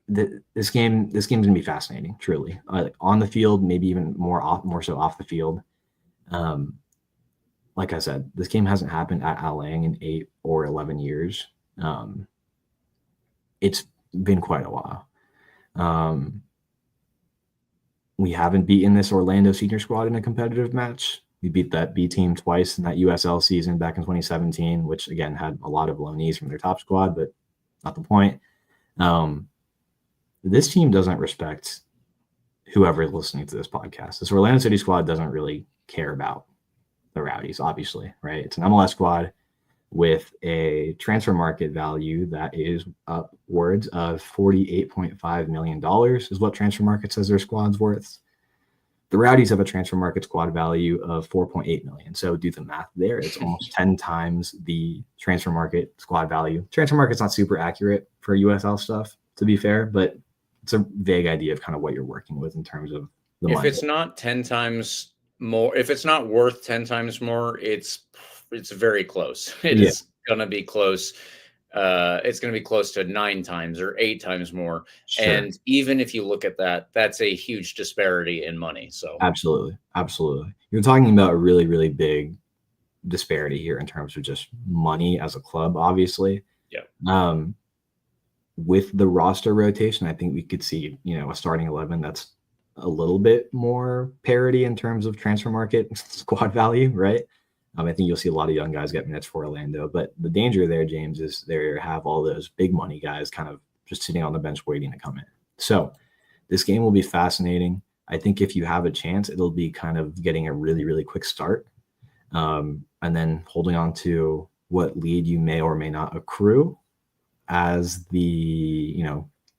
This game's going to be fascinating, truly. On the field, maybe even more so off the field. Like I said, this game hasn't happened at Al Lang in 8 or 11 years. It's been quite a while. We haven't beaten this Orlando senior squad in a competitive match. We beat that B team twice in that USL season back in 2017, which again had a lot of loanees from their top squad, but not the point. This team doesn't respect whoever is listening to this podcast. This Orlando City squad doesn't really care about the Rowdies, obviously, right? It's an MLS squad with a transfer market value that is upwards of $48.5 million is what transfer market says their squad's worth. The Rowdies have a transfer market squad value of $4.8 million. So do the math there. It's almost 10 times the transfer market squad value. Transfer market's not super accurate for USL stuff, to be fair, but it's a vague idea of kind of what you're working with in terms of the money. If it's not 10 times more, if it's not worth 10 times more, it's very close. It is going to be close. It's going to be close to 9 times or 8 times more. Sure. And even if you look at that, that's a huge disparity in money. So absolutely. You're talking about a really, really big disparity here in terms of just money as a club, obviously. Yeah. With the roster rotation, I think we could see, a starting 11 that's a little bit more parity in terms of transfer market squad value, right? I think you'll see a lot of young guys get minutes for Orlando, but the danger there, James, is they have all those big money guys kind of just sitting on the bench waiting to come in. So this game will be fascinating. I think if you have a chance, it'll be kind of getting a really, really quick start, and then holding on to what lead you may or may not accrue as the,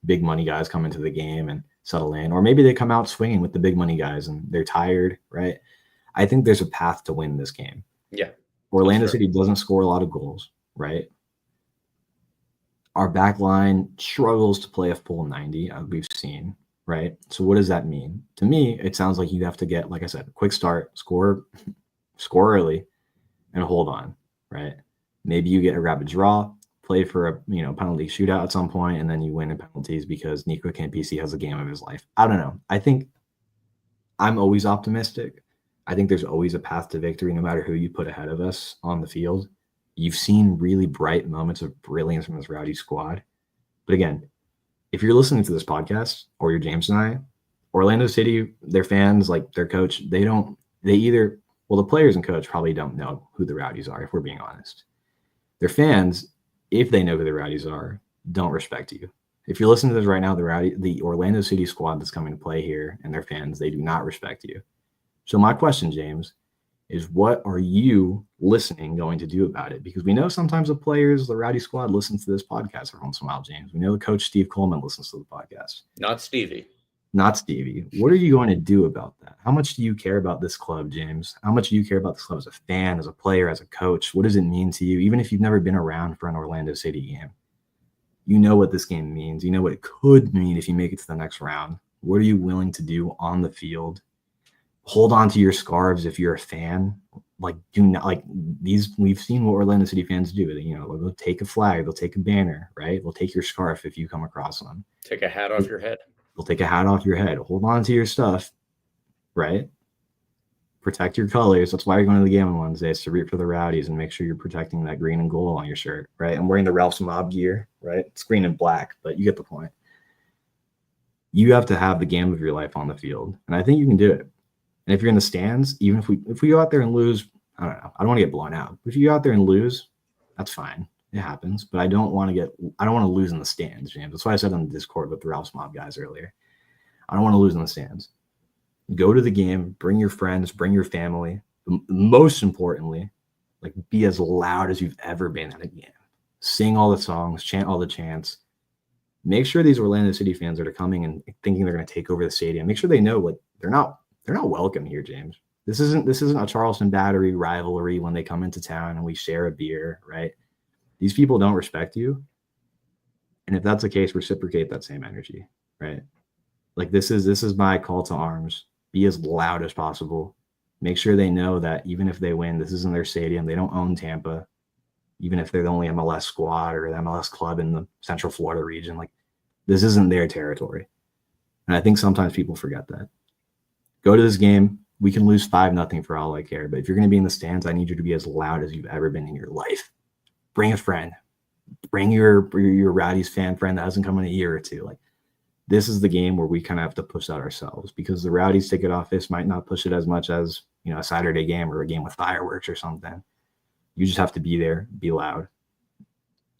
big money guys come into the game and settle in, or maybe they come out swinging with the big money guys and they're tired, right? I think there's a path to win this game. Yeah. Orlando City doesn't score a lot of goals, right? Our back line struggles to play a full 90, as we've seen, right? So what does that mean? To me, it sounds like you have to get, like I said, a quick start, score early, and hold on, right? Maybe you get a rapid draw, play for a penalty shootout at some point, and then you win in penalties because Nico Campisi has a game of his life. I don't know. I think I'm always optimistic. I think there's always a path to victory no matter who you put ahead of us on the field. You've seen really bright moments of brilliance from this Rowdy squad. But again, if you're listening to this podcast, or you're James and I, Orlando City, their fans, like their coach, the players and coach probably don't know who the Rowdies are, if we're being honest. Their fans, if they know who the Rowdies are, don't respect you. If you're listening to this right now, the Orlando City squad that's coming to play here and their fans, they do not respect you. So my question, James, is what are you listening going to do about it? Because we know sometimes the players, the Rowdy squad, listens to this podcast every once in a while, James. We know the coach, Steve Coleman, listens to the podcast. Not Stevie. Not Stevie. What are you going to do about that? How much do you care about this club, James? How much do you care about this club as a fan, as a player, as a coach? What does it mean to you? Even if you've never been around for an Orlando City game, you know what this game means. You know what it could mean if you make it to the next round. What are you willing to do on the field? Hold on to your scarves if you're a fan. Like, do not, like these, we've seen what Orlando City fans do. You know, they'll take a flag, they'll take a banner, right? They'll take your scarf if you come across them. Take a hat off your head. They'll take a hat off your head. Hold on to your stuff, right? Protect your colors. That's why you're going to the game on Wednesdays, to root for the Rowdies and make sure you're protecting that green and gold on your shirt, right? I'm wearing the Ralph's Mob gear, right? It's green and black, but you get the point. You have to have the game of your life on the field, and I think you can do it. And if you're in the stands, even if we go out there and lose, I don't know, I don't want to get blown out. If you go out there and lose, that's fine. It happens. But I don't want to lose in the stands, James. That's why I said on the Discord with the Ralph's Mob guys earlier. I don't want to lose in the stands. Go to the game, bring your friends, bring your family. Most importantly, like, be as loud as you've ever been at a game. Sing all the songs, chant all the chants. Make sure these Orlando City fans that are coming and thinking they're going to take over the stadium, make sure they know what they're not welcome here, James. This isn't a Charleston Battery rivalry when they come into town and we share a beer, right? These people don't respect you. And if that's the case, reciprocate that same energy, right? Like, this is my call to arms. Be as loud as possible. Make sure they know that even if they win, this isn't their stadium. They don't own Tampa. Even if they're the only MLS squad or the MLS club in the Central Florida region, like, this isn't their territory. And I think sometimes people forget that. Go to this game. We can lose 5-0 for all I care. But if you're going to be in the stands, I need you to be as loud as you've ever been in your life. Bring a friend. Bring your Rowdies fan friend that hasn't come in a year or two. Like, this is the game where we kind of have to push that ourselves, because the Rowdies ticket office might not push it as much as, you know, a Saturday game or a game with fireworks or something. You just have to be there, be loud,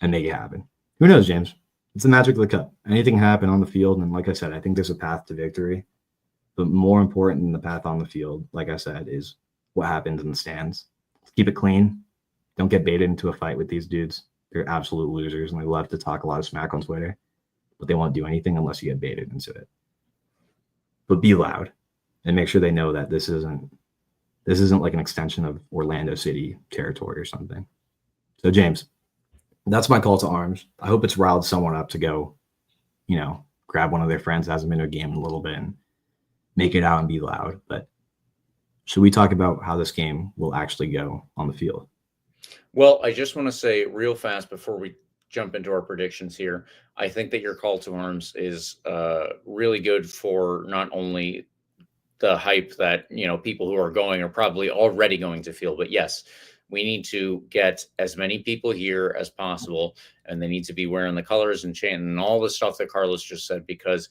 and make it happen. Who knows, James? It's the magic of the cup. Anything can happen on the field. And like I said, I think there's a path to victory. But more important than the path on the field, like I said, is what happens in the stands. Keep it clean. Don't get baited into a fight with these dudes. They're absolute losers, and they love to talk a lot of smack on Twitter, but they won't do anything unless you get baited into it. But be loud and make sure they know that this isn't like an extension of Orlando City territory or something. So, James, that's my call to arms. I hope it's riled someone up to go, you know, grab one of their friends that hasn't been to a game in a little bit and make it out and be loud. But should we talk about how this game will actually go on the field? Well, I just want to say real fast before we jump into our predictions here, I think that your call to arms is really good for not only the hype that, you know, people who are going are probably already going to feel, but yes, we need to get as many people here as possible, and they need to be wearing the colors and chanting and all the stuff that Carlos just said, because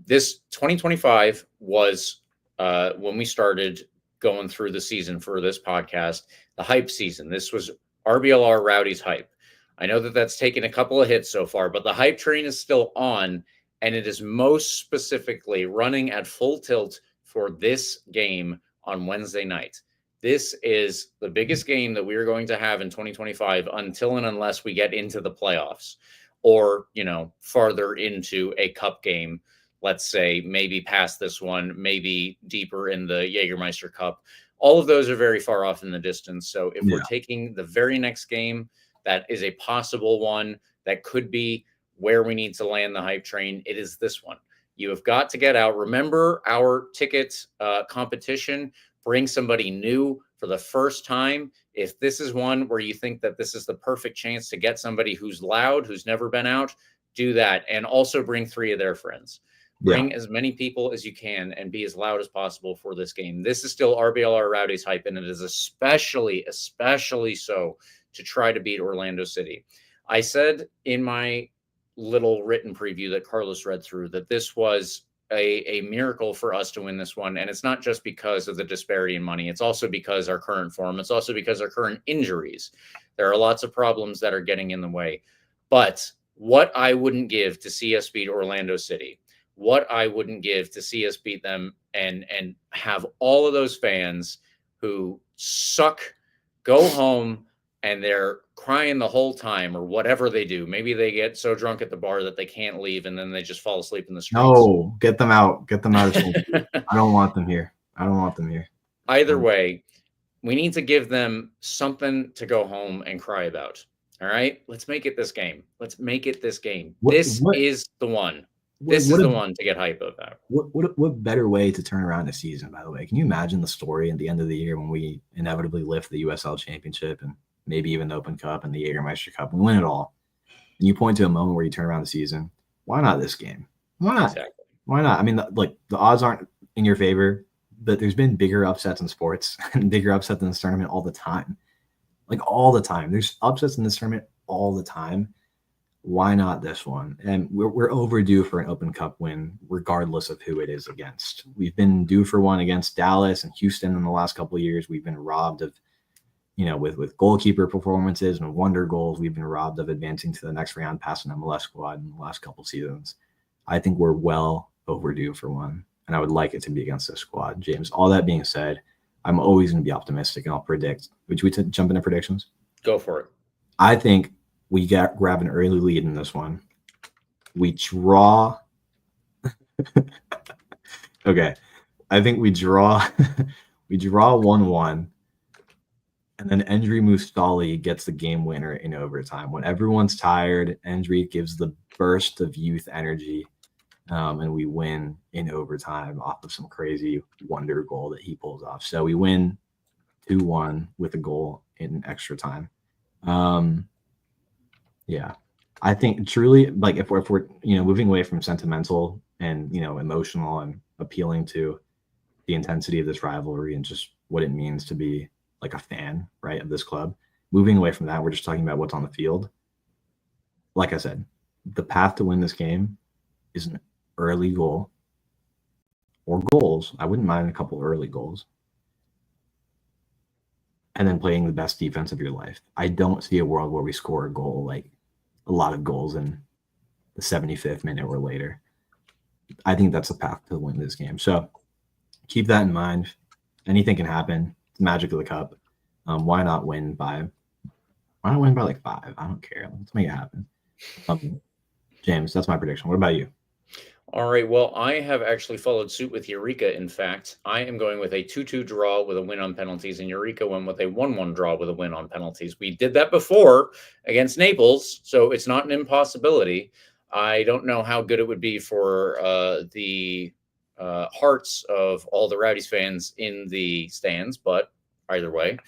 this 2025 was when we started going through the season for this podcast, the hype season. This was RBLR Rowdies hype. I know that that's taken a couple of hits so far, but the hype train is still on, and it is most specifically running at full tilt for this game on Wednesday night. This is the biggest game that we are going to have in 2025 until and unless we get into the playoffs or, you know, farther into a cup game. Let's say maybe past this one, maybe deeper in the Jägermeister Cup. All of those are very far off in the distance. So if we're taking the very next game, that is a possible one that could be where we need to land the hype train. It is this one. You have got to get out. Remember our ticket competition. Bring somebody new for the first time. If this is one where you think that this is the perfect chance to get somebody who's loud, who's never been out, do that. And also bring 3 of their friends. Bring as many people as you can and be as loud as possible for this game. This is still RBLR Rowdies hype, and it is especially so to try to beat Orlando City. I said in my little written preview that Carlos read through, that this was a miracle for us to win this one. And it's not just because of the disparity in money. It's also because our current form. It's also because our current injuries. There are lots of problems that are getting in the way. But what I wouldn't give to see us beat Orlando City, what I wouldn't give to see us beat them and have all of those fans who suck go home and they're crying the whole time or whatever they do. Maybe they get so drunk at the bar that they can't leave and then they just fall asleep in the streets. No, get them out. Get them out of school. I don't want them here. I don't want them here. Either way, we need to give them something to go home and cry about. All right? Let's make it this game. Let's make it this game. This is the one. This is the one to get hype about. What better way to turn around a season, by the way? Can you imagine the story at the end of the year when we inevitably lift the USL Championship and maybe even the Open Cup and the Jägermeister Cup and win it all? And you point to a moment where you turn around the season. Why not this game? Why not? Exactly. Why not? I mean, the odds aren't in your favor, but there's been bigger upsets in sports and bigger upsets in this tournament all the time. Like all the time. There's upsets in this tournament all the time. Why not this one? And we're overdue for an Open Cup win, regardless of who it is against. We've been due for one against Dallas and Houston in the last couple of years. We've been robbed of, with goalkeeper performances and wonder goals. We've been robbed of advancing to the next round past an MLS squad in the last couple of seasons. I think we're well overdue for one, and I would like it to be against this squad. James, all that being said, I'm always going to be optimistic, and I'll predict. Would we jump into predictions? Go for it. I think we grab an early lead in this one. We draw. Okay. I think we draw. We draw 1-1. And then Endry Mustali gets the game winner in overtime. When everyone's tired, Endry gives the burst of youth energy. And we win in overtime off of some crazy wonder goal that he pulls off. So we win 2-1 with a goal in extra time. Yeah, I think truly, like if we're moving away from sentimental and emotional and appealing to the intensity of this rivalry and just what it means to be like a fan, right, of this club, moving away from that, we're just talking about what's on the field. Like I said, the path to win this game is an early goal or goals. I wouldn't mind a couple early goals. And then playing the best defense of your life. I don't see a world where we score a goal, like a lot of goals in the 75th minute or later. I think that's the path to win this game. So keep that in mind. Anything can happen. It's the magic of the cup. Why not win by like 5? I don't care. Let's make it happen. James, that's my prediction. What about you? All right. Well, I have actually followed suit with Eureka. In fact, I am going with a 2-2 draw with a win on penalties, and Eureka went with a 1-1 draw with a win on penalties. We did that before against Naples, so it's not an impossibility. I don't know how good it would be for the hearts of all the Rowdies fans in the stands, but either way,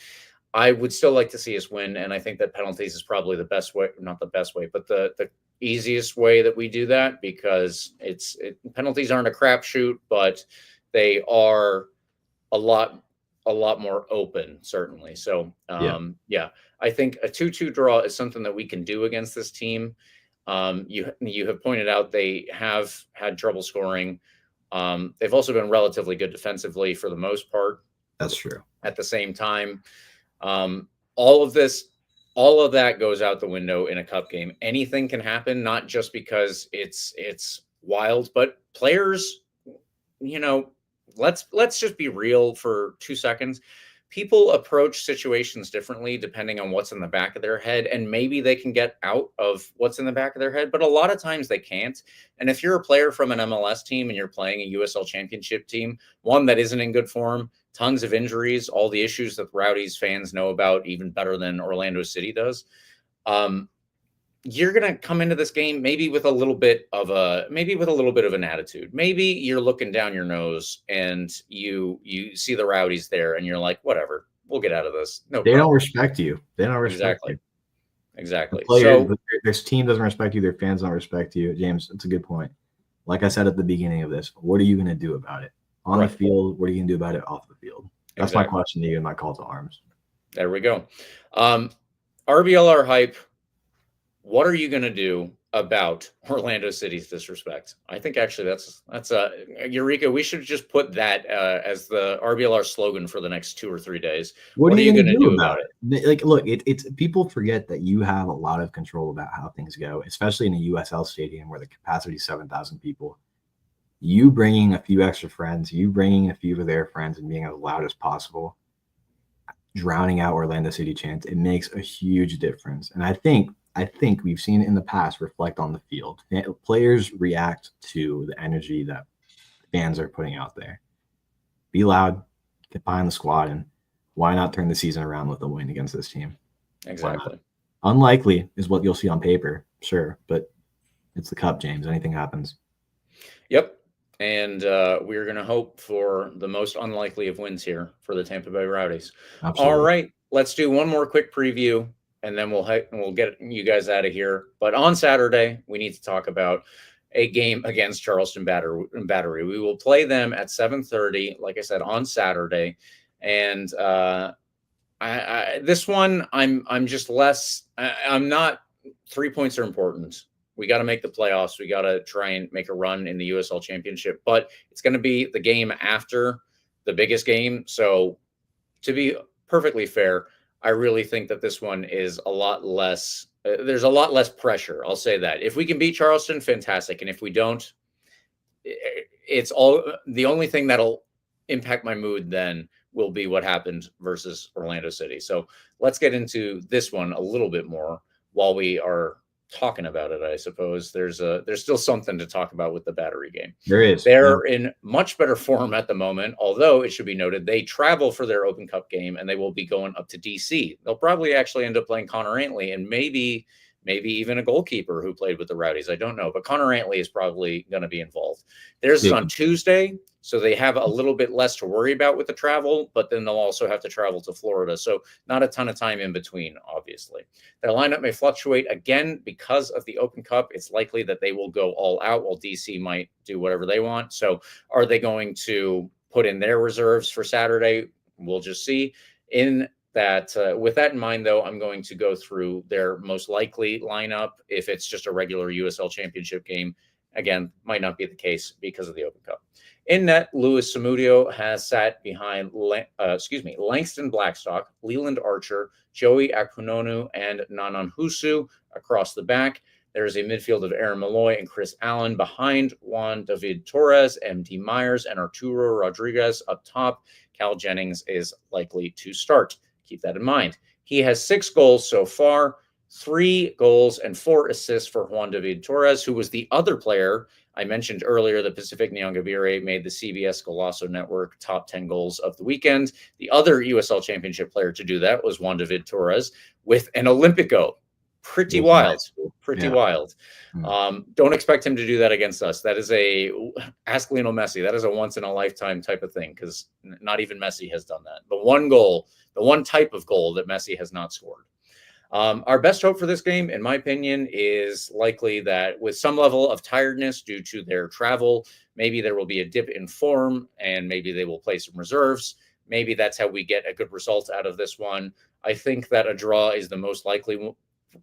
I would still like to see us win, and I think that penalties is probably the best way, not the best way, but the easiest way that we do that, because penalties aren't a crapshoot, but they are a lot more open, certainly. So yeah, I think a 2-2 draw is something that we can do against this team. You have pointed out they have had trouble scoring. They've also been relatively good defensively for the most part. That's true. At the same time, all of that goes out the window in a cup game. Anything can happen, not just because it's wild, but players, let's just be real for 2 seconds. People approach situations differently depending on what's in the back of their head, and maybe they can get out of what's in the back of their head, but a lot of times they can't. And if you're a player from an MLS team and you're playing a USL Championship team, one that isn't in good form, tons of injuries, all the issues that Rowdies fans know about even better than Orlando City does, you're going to come into this game maybe with a little bit of an attitude. Maybe you're looking down your nose and you see the Rowdies there and you're like, whatever, we'll get out of this. No, they don't respect you. They don't respect you. Exactly. So this team doesn't respect you. Their fans don't respect you. James, it's a good point. Like I said at the beginning of this, what are you going to do about it? On the field, what are you going to do about it off the field? That's my question to you and my call to arms. There we go. RBLR hype. What are you going to do about Orlando City's disrespect. I think actually that's a Eureka. We should just put that as the RBLR slogan for the next 2 or 3 days. What are you going to do about it? Like, look, it's people forget that you have a lot of control about how things go, especially in a USL stadium where the capacity is 7,000 people. You bringing a few extra friends, you bringing a few of their friends, and being as loud as possible, drowning out Orlando City chants, it makes a huge difference. And I think we've seen it in the past reflect on the field. Players react to the energy that fans are putting out there. Be loud, get behind the squad, and why not turn the season around with a win against this team? Exactly. Unlikely is what you'll see on paper, sure, but it's the Cup, James. Anything happens. Yep. And we're going to hope for the most unlikely of wins here for the Tampa Bay Rowdies. Absolutely. All right, let's do one more quick preview, and then we'll get you guys out of here. But on Saturday, we need to talk about a game against Charleston Battery. We will play them at 7:30, like I said, on Saturday. And this one, I'm just less. I'm not. 3 points are important. We got to make the playoffs. We got to try and make a run in the USL Championship. But it's going to be the game after the biggest game. So to be perfectly fair, I really think that this one is a lot less. There's a lot less pressure. I'll say that. If we can beat Charleston, fantastic. And if we don't, it's all the only thing that'll impact my mood then will be what happened versus Orlando City. So let's get into this one a little bit more while we are talking about it. I suppose there's still something to talk about with the Battery game. There is. They're in much better form at the moment, although it should be noted they travel for their Open Cup game and they will be going up to DC. They'll probably actually end up playing Connor Antley and maybe even a goalkeeper who played with the Rowdies. I don't know, but Connor Antley is probably going to be involved. Theirs is on Tuesday, so they have a little bit less to worry about with the travel, but then they'll also have to travel to Florida. So not a ton of time in between, obviously. Their lineup may fluctuate again because of the Open Cup. It's likely that they will go all out while DC might do whatever they want. So are they going to put in their reserves for Saturday? We'll just see. With that in mind, though, I'm going to go through their most likely lineup. If it's just a regular USL Championship game, again, might not be the case because of the Open Cup. In net, Luis Samudio has sat behind Langston Blackstock, Leland Archer, Joey Akpunonu, and Nanan Husu across the back. There is a midfield of Aaron Malloy and Chris Allen behind Juan David Torres, MD Myers, and Arturo Rodriguez up top. Cal Jennings is likely to start. Keep that in mind. He has 6 goals so far, 3 goals and 4 assists for Juan David Torres, who was the other player I mentioned earlier. The Pacific Nyangabire made the CBS Golazo Network top 10 goals of the weekend. The other USL Championship player to do that was Juan David Torres with an Olympico. Pretty wild. Wild. Don't expect him to do that against us. That is ask Lionel Messi. That is a once in a lifetime type of thing because not even Messi has done that. The one type of goal that Messi has not scored. Our best hope for this game, in my opinion, is likely that with some level of tiredness due to their travel, maybe there will be a dip in form and maybe they will play some reserves. Maybe that's how we get a good result out of this one. I think that a draw is the most likely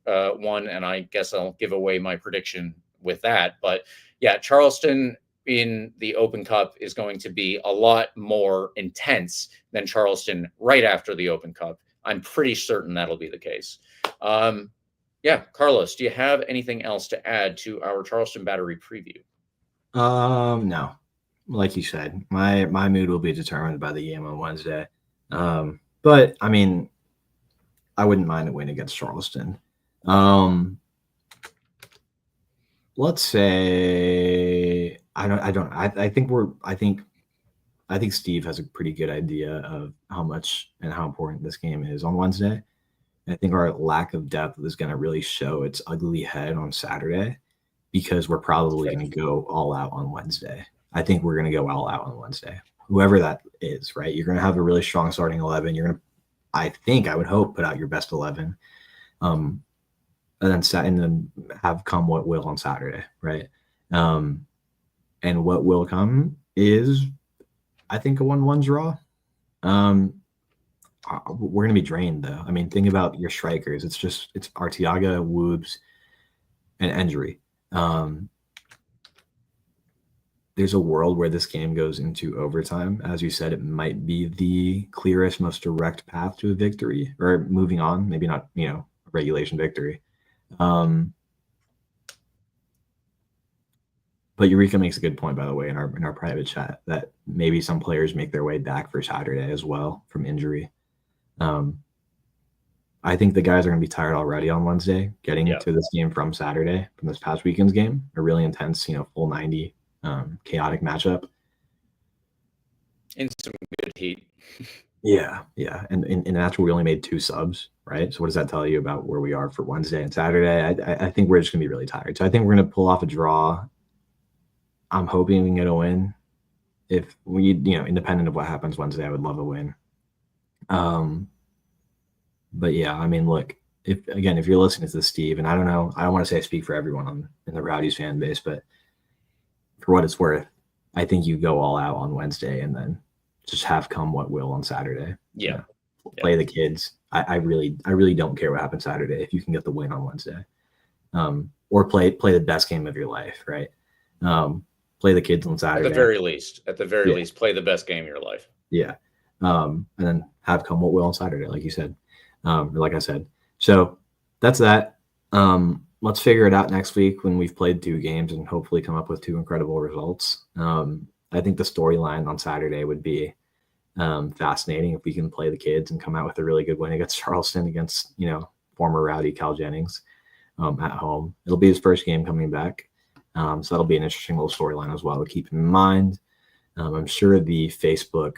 one, and I guess I'll give away my prediction with that. But yeah, Charleston in the Open Cup is going to be a lot more intense than Charleston right after the Open Cup. I'm pretty certain that'll be the case. Carlos, do you have anything else to add to our Charleston Battery preview? No. Like you said, my mood will be determined by the game on Wednesday. But I mean, I wouldn't mind a win against Charleston. Let's say I think Steve has a pretty good idea of how much and how important this game is on Wednesday. And I think our lack of depth is going to really show its ugly head on Saturday because we're probably going to go all out on Wednesday. I think we're going to go all out on Wednesday. Whoever that is, right? You're going to have a really strong starting 11. You're going to, I would hope, put out your best 11. And then have come what will on Saturday, right? And what will come is, I think, a 1-1 draw. We're going to be drained, though. I mean, think about your strikers. It's Arteaga, Woobs, an injury. There's a world where this game goes into overtime. As you said, it might be the clearest, most direct path to a victory or moving on. Maybe not, a regulation victory. But Eureka makes a good point, by the way, in our private chat, that maybe some players make their way back for Saturday as well from injury. I think the guys are going to be tired already on Wednesday, getting to this game from Saturday, from this past weekend's game, a really intense, full 90 chaotic matchup. In some good heat. Yeah. And in a match where we only made 2 subs, right? So what does that tell you about where we are for Wednesday and Saturday? I think we're just going to be really tired. So I think we're going to pull off a draw. I'm hoping we can get a win. If we, independent of what happens Wednesday, I would love a win. But yeah, I mean, look, if you're listening to this, Steve, and I don't know, I don't want to say I speak for everyone in the Rowdies fan base, but for what it's worth, I think you go all out on Wednesday and then just have come what will on Saturday. Yeah. Play the kids. I really don't care what happens Saturday if you can get the win on Wednesday. Or play the best game of your life, right? Play the kids on Saturday. At the very least, play the best game of your life. Yeah. And then have come what will on Saturday, like you said. Like I said. So that's that. Let's figure it out next week when we've played 2 games and hopefully come up with 2 incredible results. I think the storyline on Saturday would be fascinating if we can play the kids and come out with a really good win against Charleston, against, former Rowdy Cal Jennings at home. It'll be his first game coming back. So that'll be an interesting little storyline as well to keep in mind. I'm sure the Facebook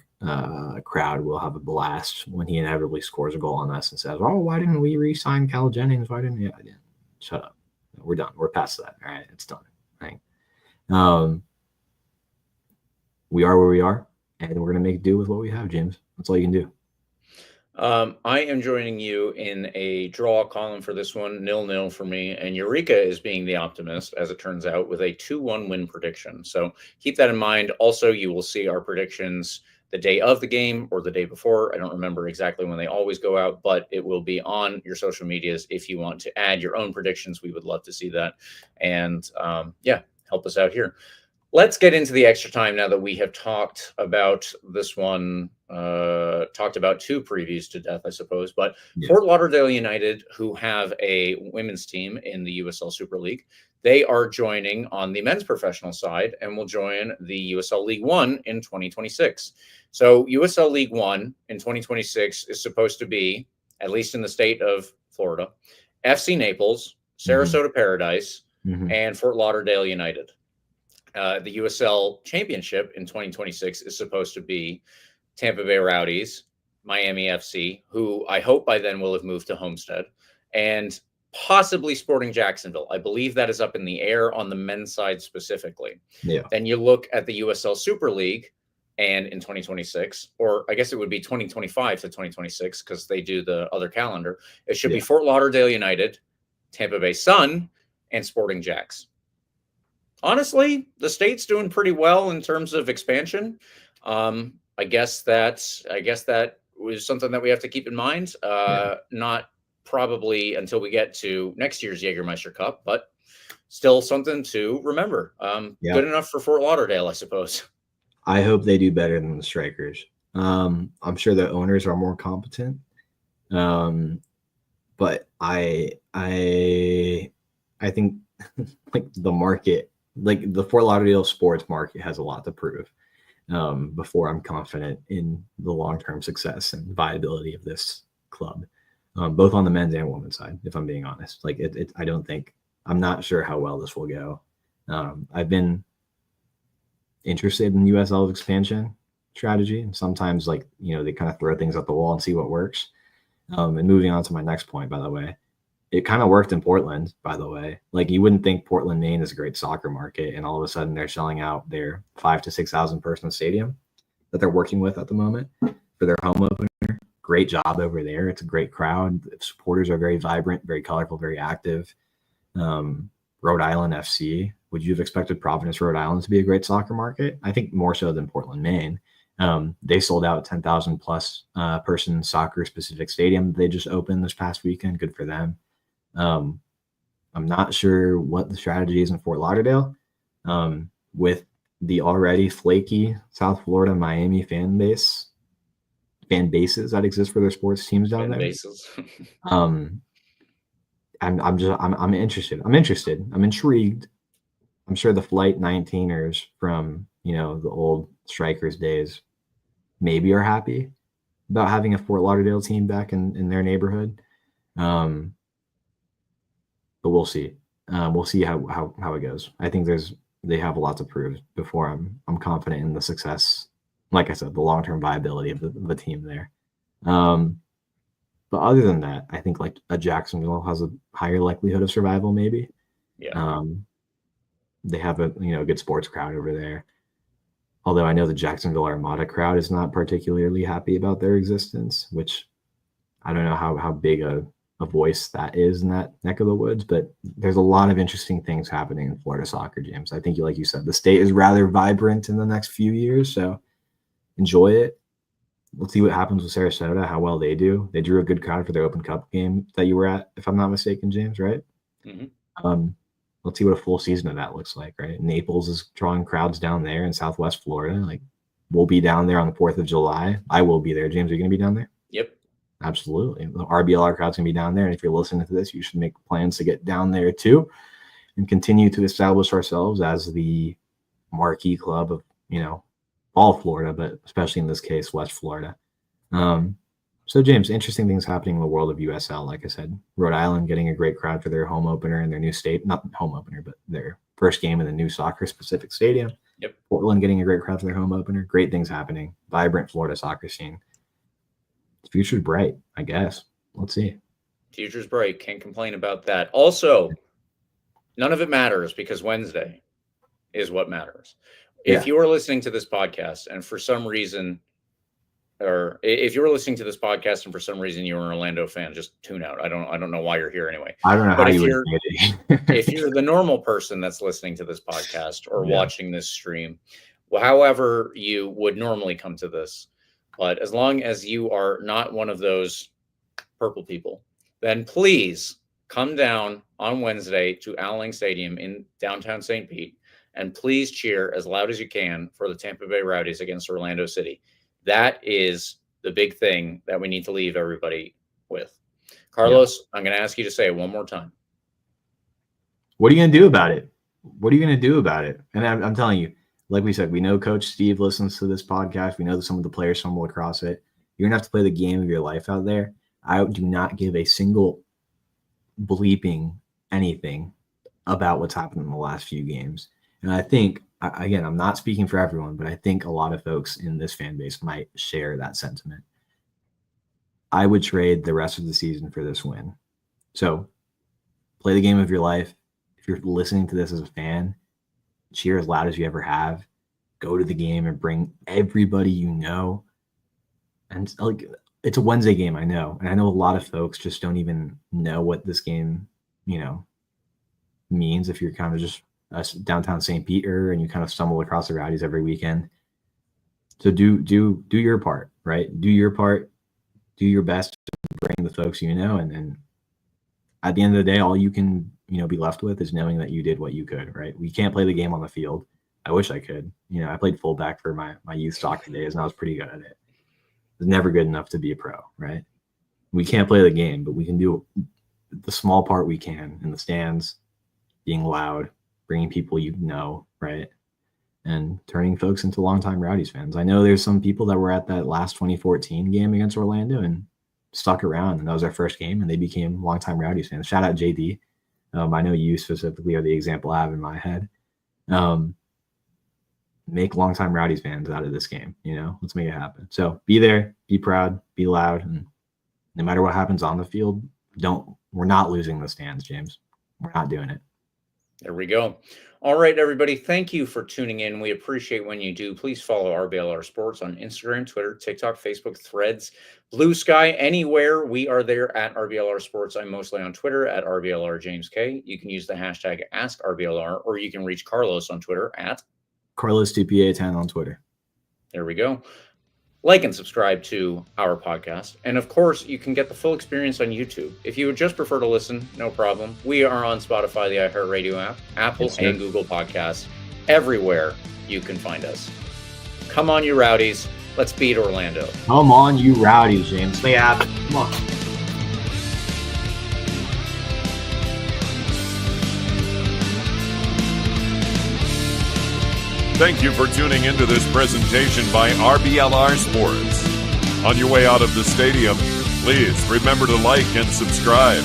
crowd will have a blast when he inevitably scores a goal on us and says, "Oh, why didn't we re-sign Cal Jennings? Why didn't we?" I didn't. Shut up. We're done. We're past that. All right, it's done. Right. We are where we are, and we're gonna make do with what we have, James. That's all you can do. I am joining you in a draw column for this one, 0-0 for me, and Eureka is being the optimist, as it turns out, with a 2-1 win prediction. So keep that in mind. Also, you will see our predictions the day of the game or the day before. I don't remember exactly when they always go out, but it will be on your social medias. If you want to add your own predictions, we would love to see that. And help us out here. Let's get into the extra time now that we have talked about this one, talked about 2 previews to death, I suppose. But Fort Lauderdale United, who have a women's team in the USL Super League, they are joining on the men's professional side and will join the USL League One in 2026. So USL League One in 2026 is supposed to be, at least in the state of Florida, FC Naples, Sarasota Paradise, and Fort Lauderdale United. The USL Championship in 2026 is supposed to be Tampa Bay Rowdies, Miami FC, who I hope by then will have moved to Homestead, and possibly Sporting Jacksonville. I believe that is up in the air on the men's side specifically. Yeah. Then you look at the USL Super League, and in 2026, or I guess it would be 2025 to 2026 because they do the other calendar, it should be Fort Lauderdale United, Tampa Bay Sun, and Sporting Jacks. Honestly, the state's doing pretty well in terms of expansion. I guess that was something that we have to keep in mind. Not probably until we get to next year's Jägermeister Cup, but still something to remember. Good enough for Fort Lauderdale, I suppose. I hope they do better than the Strikers. I'm sure the owners are more competent. But I think like the market, like the Fort Lauderdale sports market has a lot to prove before I'm confident in the long-term success and viability of this club, both on the men's and women's side, if I'm being honest. Like I'm not sure how well this will go. I've been interested in USL's expansion strategy, and sometimes they kind of throw things at the wall and see what works. And moving on to my next point, by the way, it kind of worked in Portland, by the way. Like, you wouldn't think Portland, Maine is a great soccer market, and all of a sudden they're selling out their 5,000 to 6,000 person stadium that they're working with at the moment for their home opener. Great job over there. It's a great crowd. The supporters are very vibrant, very colorful, very active. Rhode Island FC. Would you have expected Providence, Rhode Island to be a great soccer market? I think more so than Portland, Maine. They sold out 10,000 plus person soccer specific stadium they just opened this past weekend. Good for them. I'm not sure what the strategy is in Fort Lauderdale with the already flaky South Florida, Miami fan bases that exist for their sports teams down Fan there. bases. I'm interested. I'm intrigued. I'm sure the Flight 19ers from, the old Strikers days maybe are happy about having a Fort Lauderdale team back in their neighborhood. But we'll see. We'll see how it goes. I think they have a lot to prove before I'm confident in the success. Like I said, the long-term viability of the team there. But other than that, I think like a Jacksonville has a higher likelihood of survival, maybe. Yeah. They have a good sports crowd over there. Although I know the Jacksonville Armada crowd is not particularly happy about their existence, which I don't know how big a voice that is in that neck of the woods, but there's a lot of interesting things happening in Florida soccer, James. I think, like you said, the state is rather vibrant in the next few years, so enjoy it. Let's see what happens with Sarasota, how well they do. They drew a good crowd for their Open Cup game that you were at, if I'm not mistaken, James, right? Mm-hmm. Let's see what a full season of that looks like, right? Naples is drawing crowds down there in Southwest Florida. Like, we'll be down there on the 4th of July. I will be there. James, are you going to be down there? Yep. Absolutely. The RBLR crowd's going to be down there. And if you're listening to this, you should make plans to get down there too and continue to establish ourselves as the marquee club of, all of Florida, but especially in this case, West Florida. So, James, interesting things happening in the world of USL. Like I said, Rhode Island getting a great crowd for their home opener in their new state, not home opener, but their first game in the new soccer-specific stadium. Yep. Portland getting a great crowd for their home opener. Great things happening. Vibrant Florida soccer scene. The future's bright, I guess. Let's see. Future's bright. Can't complain about that. Also, none of it matters because Wednesday is what matters. If you are listening to this podcast and for some reason, or if you're listening to this podcast and for some reason you're an Orlando fan, just tune out. I don't know why you're here anyway. I don't know but how you would say it. If you're the normal person that's listening to this podcast or watching this stream, well, however you would normally come to this, but as long as you are not one of those purple people, then please come down on Wednesday to Al Lang Stadium in downtown St. Pete, and please cheer as loud as you can for the Tampa Bay Rowdies against Orlando City. That is the big thing that we need to leave everybody with. Carlos, I'm going to ask you to say it one more time. What are you going to do about it? What are you going to do about it? And I'm telling you, like we said, we know Coach Steve listens to this podcast. We know that some of the players stumble across it. You're going to have to play the game of your life out there. I do not give a single bleeping anything about what's happened in the last few games. And I think, again, I'm not speaking for everyone, but I think a lot of folks in this fan base might share that sentiment. I would trade the rest of the season for this win. So play the game of your life. If you're listening to this as a fan, cheer as loud as you ever have. Go to the game and bring everybody you know. And like, it's a Wednesday game, I know. And I know a lot of folks just don't even know what this game, means if you're kind of just downtown St. Peter and you kind of stumble across the Rowdies every weekend. So do your part, right? Do your part, do your best to bring the folks and at the end of the day, all you can be left with is knowing that you did what you could, right? We can't play the game on the field. I wish I could. I played fullback for my youth soccer days and I was pretty good at it. It was never good enough to be a pro, right? We can't play the game, but we can do the small part we can in the stands, being loud, bringing people right? And turning folks into longtime Rowdies fans. I know there's some people that were at that last 2014 game against Orlando and stuck around, and that was their first game, and they became longtime Rowdies fans. Shout out JD. I know you specifically are the example I have in my head. Make longtime Rowdies fans out of this game. Let's make it happen. So be there, be proud, be loud, and no matter what happens on the field, we're not losing the stands, James. We're not doing it. There we go. All right, everybody. Thank you for tuning in. We appreciate when you do. Please follow RBLR Sports on Instagram, Twitter, TikTok, Facebook, Threads, Blue Sky, anywhere. We are there at RBLR Sports. I'm mostly on Twitter at RBLR James K. You can use the hashtag AskRBLR, or you can reach Carlos on Twitter at Carlos TPA10 on Twitter. There we go. like and subscribe to our podcast. And of course, you can get the full experience on YouTube. If you would just prefer to listen, no problem. We are on Spotify, the iHeartRadio app, Apple, Yes, and Google Podcasts, everywhere you can find us. Come on, you Rowdies. Let's beat Orlando. Come on, you Rowdies, James. They have it. Come on. Thank you for tuning into this presentation by RBLR Sports. On your way out of the stadium, please remember to like and subscribe.